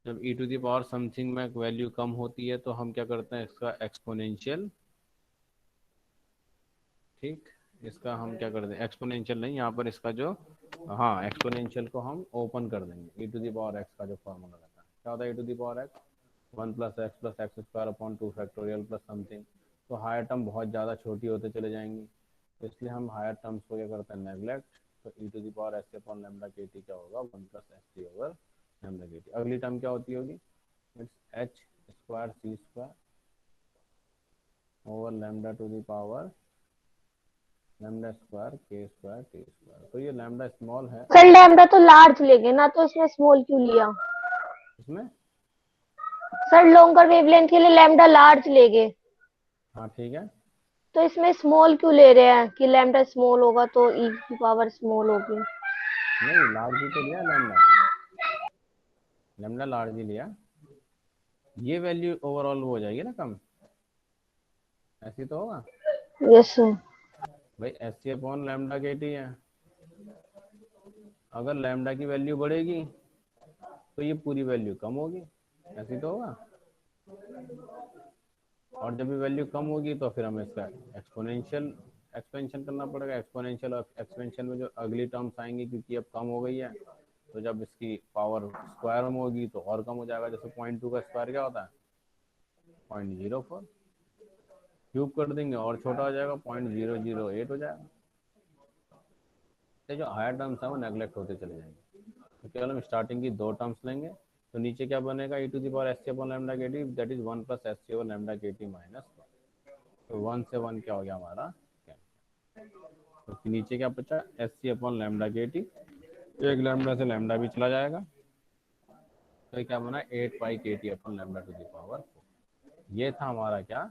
जब e to the power something में वैल्यू कम होती है तो हम क्या करते हैं, इसका एक्सपोनेंशियल, ठीक, इसका हम क्या कर दें, एक्सपोनेंशियल नहीं, यहाँ पर इसका जो, हाँ एक्सपोनेंशियल को हम ओपन कर देंगे। e to the power x का जो फॉर्मूला रहता है, क्या होता है e to the power x, 1 plus x square upon 2 factorial plus something. तो हायर टर्म बहुत ज़्यादा छोटी होते चले जाएंगी, तो इसलिए हम हायर टर्म्स को क्या करते हैं, नेग्लेक्ट। तो e to the power h upon lambda k t क्या होगा, 1 plus x t over lambda k t. अगली टर्म क्या होती होगी, it's h square c square over lambda to the power lambda square k square t square. तो ये लैम्डा स्मॉल है, सर लैम्डा तो लार्ज लेंगे ना, तो इसमें स्मॉल क्यों लिया? इसमें सर लॉन्गर वेवलेंथ के लिए लैम्डा लार्ज लेंगे, हाँ ठीक है, तो इसमें स्मॉल क्यों ले रहे हैं कि लैम्डा स्मॉल होगा तो ई की पावर स्मॉल होगी? नहीं लार्ज ही तो लिया लैम्डा, लैम्डा लार्ज ही लिया। ये वैल्यू ओवरऑल हो जाएगी ना कम, ऐसी तो होगा यस सर। भाई, S c upon lambda k T है। अगर लैम्डा की वैल्यू बढ़ेगी तो ये पूरी वैल्यू कम होगी, ऐसी तो होगा। और जब भी वैल्यू कम होगी तो फिर हमें इसका एक्सपोनेंशियल एक्सपेंशन करना पड़ेगा। एक्सपोनेंशियल और एक्सपेंशन में जो अगली टर्म्स आएंगी, क्योंकि अब कम हो गई है, तो जब इसकी पावर स्क्वायर में होगी तो और कम हो जाएगा। जैसे 0.2 का स्क्वायर क्या होता है, 0.04, क्यूब कर देंगे और छोटा हो जाएगा, 0.008 हो जाएगा। जो हायर टर्म्स है वो नेग्लेक्ट होते चले जाएंगे। तो केवल हम स्टार्टिंग की 2 टर्म्स लेंगे। तो नीचे क्या बनेगा, e to the power S c upon lambda k T, that is 1 plus S c over lambda k T minus 1। तो 1 से 1 क्या हो गया हमारा, तो नीचे क्या बचा, S c upon lambda k T, एक लैम्डा से लैम्डा भी चला जाएगा, तो ये क्या बना 8 pi k t upon lambda to the power 4। ये था हमारा क्या,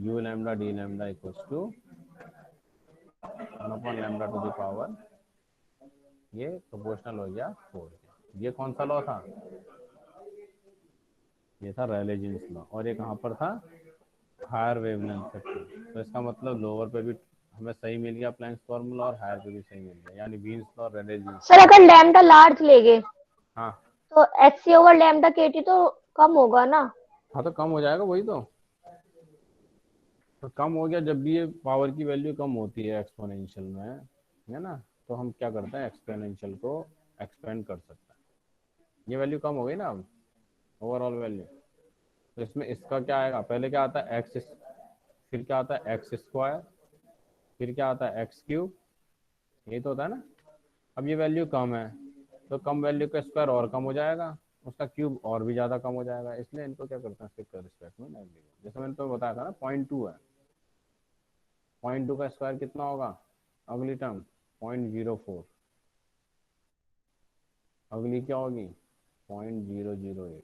u lambda d lambda equals to 1 upon lambda to the power, ये प्रोपोर्शनल हो गया 4। ये कौन सा लॉ था, ये था रेले जीन्स लॉ। और ये कहाँ पर था, हायर वेवलेंथ फैक्टर। तो इसका मतलब लोअर पे भी हमें सही मिल गया प्लैंक्स फार्मूला, और हायर पे भी सही मिल गया, यानी वीन्स लॉ और रेले जीन्स। सर अगर लैम्डा लार्ज लेंगे हाँ तो एच सी ओवर लैम्डा के टी तो कम होगा ना? हाँ, तो कम हो जाएगा, वही तो कम हो गया। जब भी ये पावर की वैल्यू कम होती है एक्सपोनेंशियल में, है ना, तो हम क्या करते हैं, एक्सपोनेंशियल को एक्सपेंड कर सकते हैं। ये वैल्यू कम हो गई ना अब, ओवरऑल वैल्यू। तो इसमें इसका क्या आएगा, पहले क्या आता है एक्स, फिर क्या आता है एक्स स्क्वायर, फिर क्या आता है एक्स क्यूब, यही तो होता है ना। अब ये वैल्यू कम है, तो कम वैल्यू का स्क्वायर और कम हो जाएगा, उसका क्यूब और भी ज़्यादा कम हो जाएगा, इसलिए इनको क्या करते हैं इसके रिस्पेक्ट में नेगेटिव। जैसे मैंने तो बताया था ना 0.2 है, 0.2 का स्क्वायर कितना होगा, अगली टर्म 0.04, अगली क्या होगी 0.008।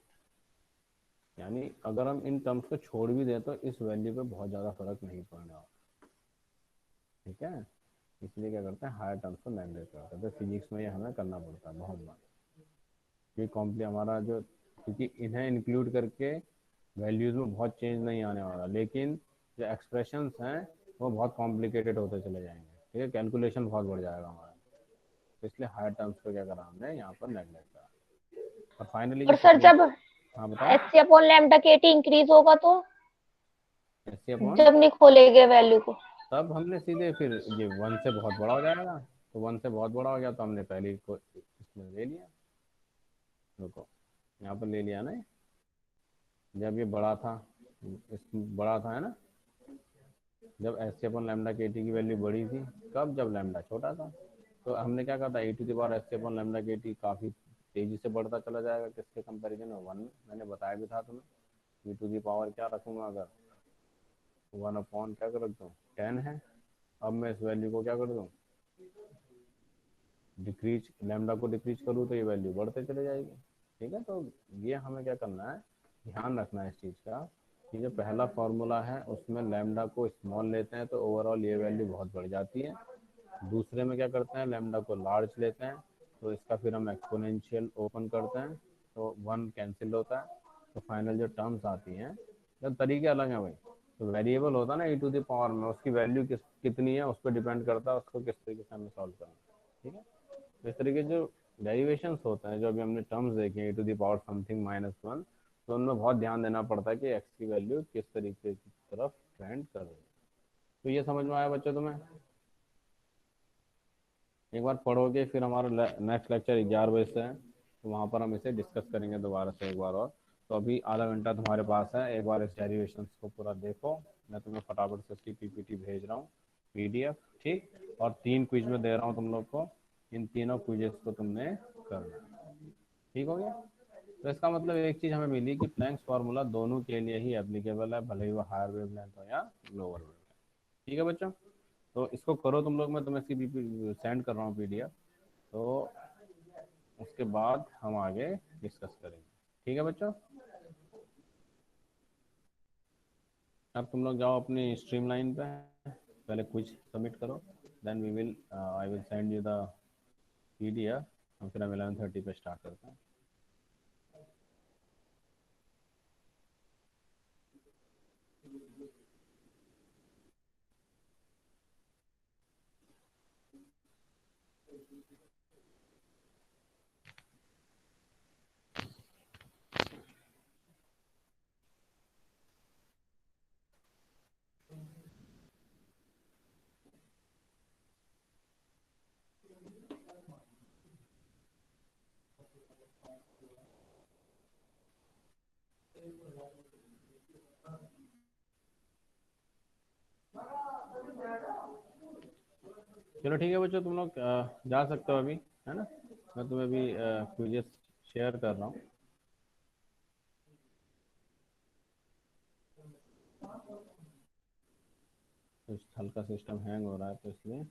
यानी अगर हम इन टर्म्स को छोड़ भी दें तो इस वैल्यू पे बहुत ज़्यादा फर्क नहीं पड़ने वाला, ठीक है। इसलिए क्या करते हैं हायर टर्म्स को नेगलेक्ट करते हैं। तो फिजिक्स में ये हमें करना पड़ता है बहुत बार, ये कॉम्प्ली हमारा जो, क्योंकि इन्हें इंक्लूड करके वैल्यूज में बहुत चेंज नहीं आने वाला, लेकिन जो एक्सप्रेशंस हैं वो बहुत कॉम्प्लिकेटेड होते चले जाएंगे, ठीक है, कैलकुलेशन बहुत बढ़ जाएगा हमारा। तो इसलिए हायर टर्म्स को क्या करा हमने यहाँ पर नेगलेक्ट करा। और फाइनली और जो सर जब हाँ बताओ। H c upon lambda k T increase होगा तो ऐसे अपॉन, जब नहीं खोलेंगे वैल्यू को। तब हमने सीधे फिर ये वन से बहुत बड़ा हो जाएगा, तो वन से बहुत बड़ा हो गया तो हमने पहले ही को इसमें ले लिया, रुको यहाँ पर ले लिया ना, जब ये बड़ा था, इस बड़ा था है ना, जब S c upon lambda k T की वैल्यू बड़ी थी, कब, जब लैम्डा छोटा था। तो हमने क्या कहा था e to the power S c upon lambda k T काफ़ी तेज़ी से बढ़ता चला जाएगा, किसके कंपैरिजन में, वन। मैंने बताया भी था तुम्हें, e टू द पावर क्या रखूँगा अगर, वन अपॉन क्या कर रख दूँ 10 है। अब मैं इस वैल्यू को क्या कर दूँ, डिक्रीज, लैम्डा को डिक्रीज करूँ तो ये वैल्यू बढ़ते चले जाएगी, ठीक है। तो ये हमें क्या करना है, ध्यान रखना है इस चीज़ का कि जो पहला फार्मूला है उसमें लैम्डा को स्मॉल लेते हैं तो ओवरऑल ये वैल्यू बहुत बढ़ जाती है। दूसरे में क्या करते हैं, लैम्डा को लार्ज लेते हैं तो इसका फिर हम एक्सपोनेंशियल ओपन करते हैं तो वन कैंसिल होता है, तो फाइनल जो टर्म्स आती हैं, जब तरीके अलग हैं भाई, तो वेरिएबल होता है ना e टू द पावर में, उसकी वैल्यू कितनी है उस पर डिपेंड करता है उसको किस तरीके से हमें सॉल्व करना है, ठीक है। तो इस तरीके जो डेरिवेशंस होते हैं, जो अभी हमने टर्म्स देखे हैं e to the power something -1, तो उनमें बहुत ध्यान देना पड़ता है कि एक्स की वैल्यू किस तरीके की तरफ ट्रेंड कर रही है। तो ये समझ में आया बच्चों तुम्हें, एक बार पढ़ोगे फिर हमारा नेक्स्ट लेक्चर 11 बजे से है, तो वहाँ पर हम इसे डिस्कस करेंगे दोबारा से एक बार और। तो अभी आधा घंटा तुम्हारे पास है, एक बार इस डेरिवेशंस को पूरा देखो, मैं तुम्हें फटाफट से उसकी पीपीटी भेज रहा हूँ, पीडीएफ, ठीक। और 3 क्विज में दे रहा हूँ तुम लोग को, इन तीनों क्विजेस को तुमने करना है, ठीक हो गया। तो इसका मतलब एक चीज़ हमें मिली कि प्लैंक्स फार्मूला दोनों के लिए ही एप्लीकेबल है, भले ही वो हायर वेवलेंथ हो या लोअर वेवलेंथ, ठीक है बच्चों। तो इसको करो तुम लोग, मैं तुम्हें इसकी सेंड कर रहा हूँ पीडीएफ, तो उसके बाद हम आगे डिस्कस करेंगे, ठीक है बच्चों। अब तुम लोग जाओ अपनी स्ट्रीमलाइन पे, पहले कुछ सबमिट करो, then we will I will send you the PDF, और फिर हम 11:30 पे स्टार्ट करते हैं। चलो ठीक है बच्चों, तुम लोग जा सकते हो अभी, है ना, मैं तुम्हें अभी क्विजेस शेयर कर रहा हूँ। कुछ हल्का सिस्टम हैंग हो रहा है तो इसलिए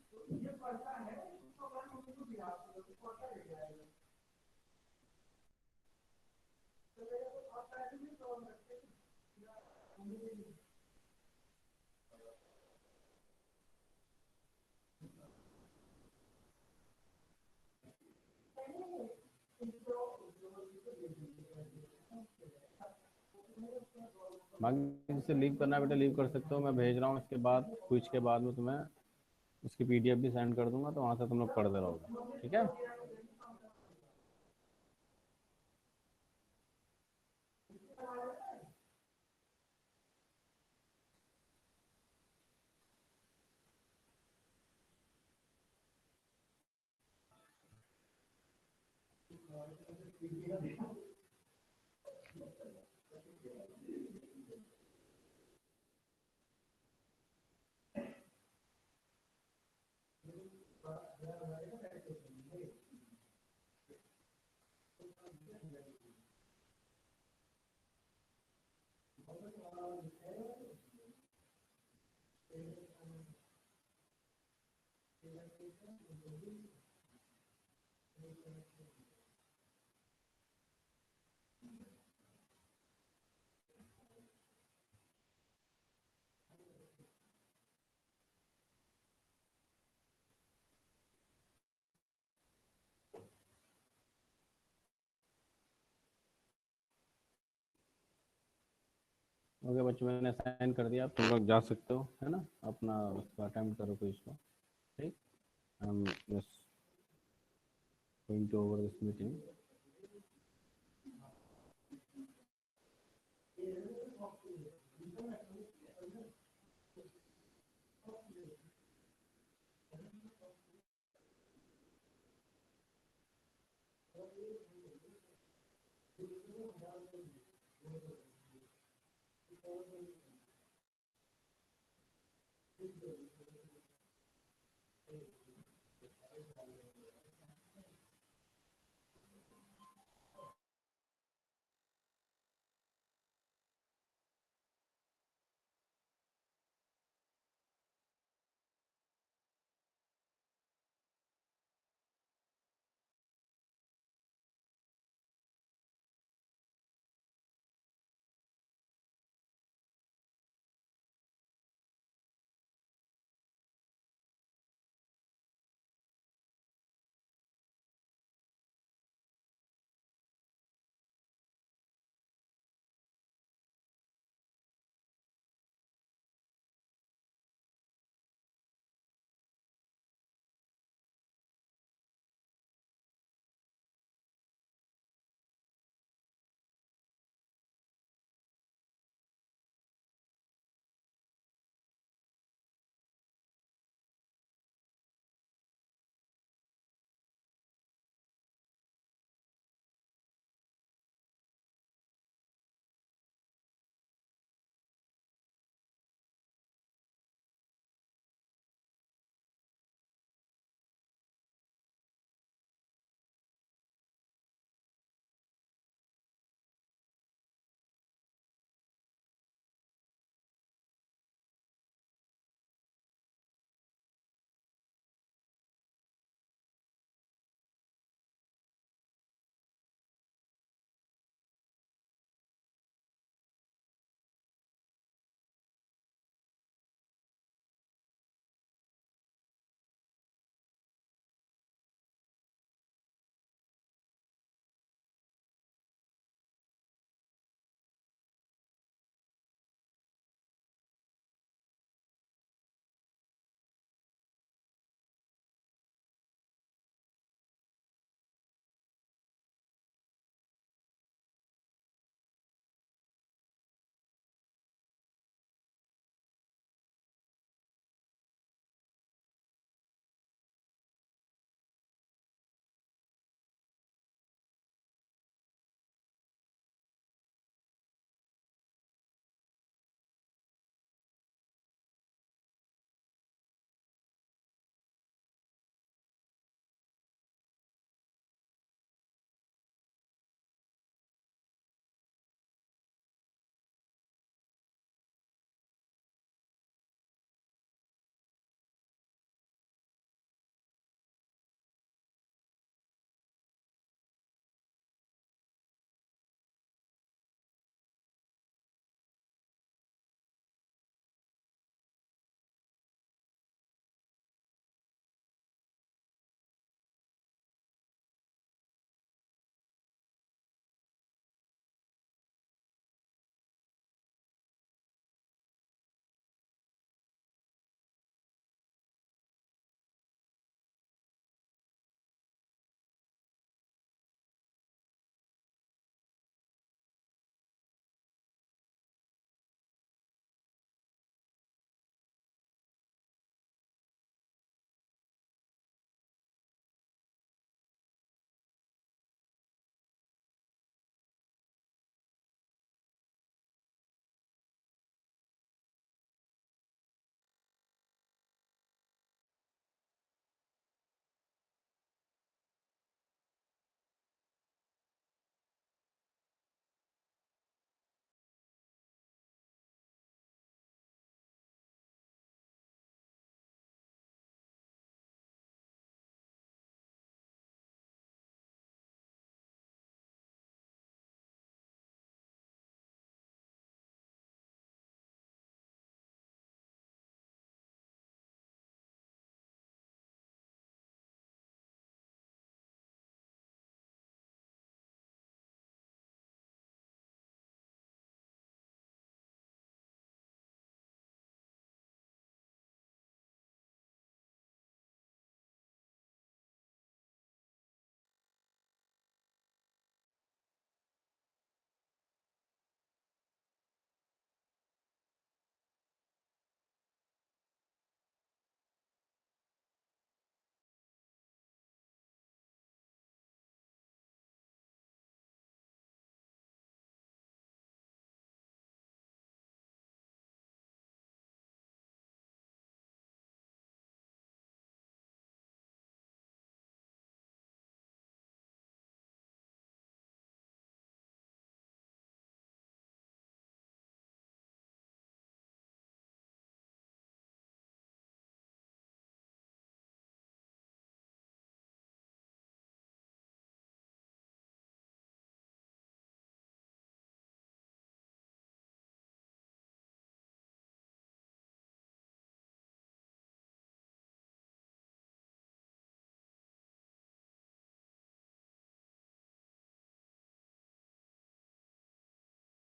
बाकी जिससे लीव करना है बेटा लीव कर सकते हो, मैं भेज रहा हूँ, इसके बाद क्विज के बाद में तुम्हें उसकी पीडीएफ भी सेंड कर दूंगा, तो वहाँ से तुम लोग पढ़ते रहोगे, ठीक है। ओके बच्चों, मैंने साइन कर दिया, तुम लोग जा सकते हो, है ना, अपना उसका अटेम्प्ट करो कोई इसको। ठीक, I am just going to over this meeting.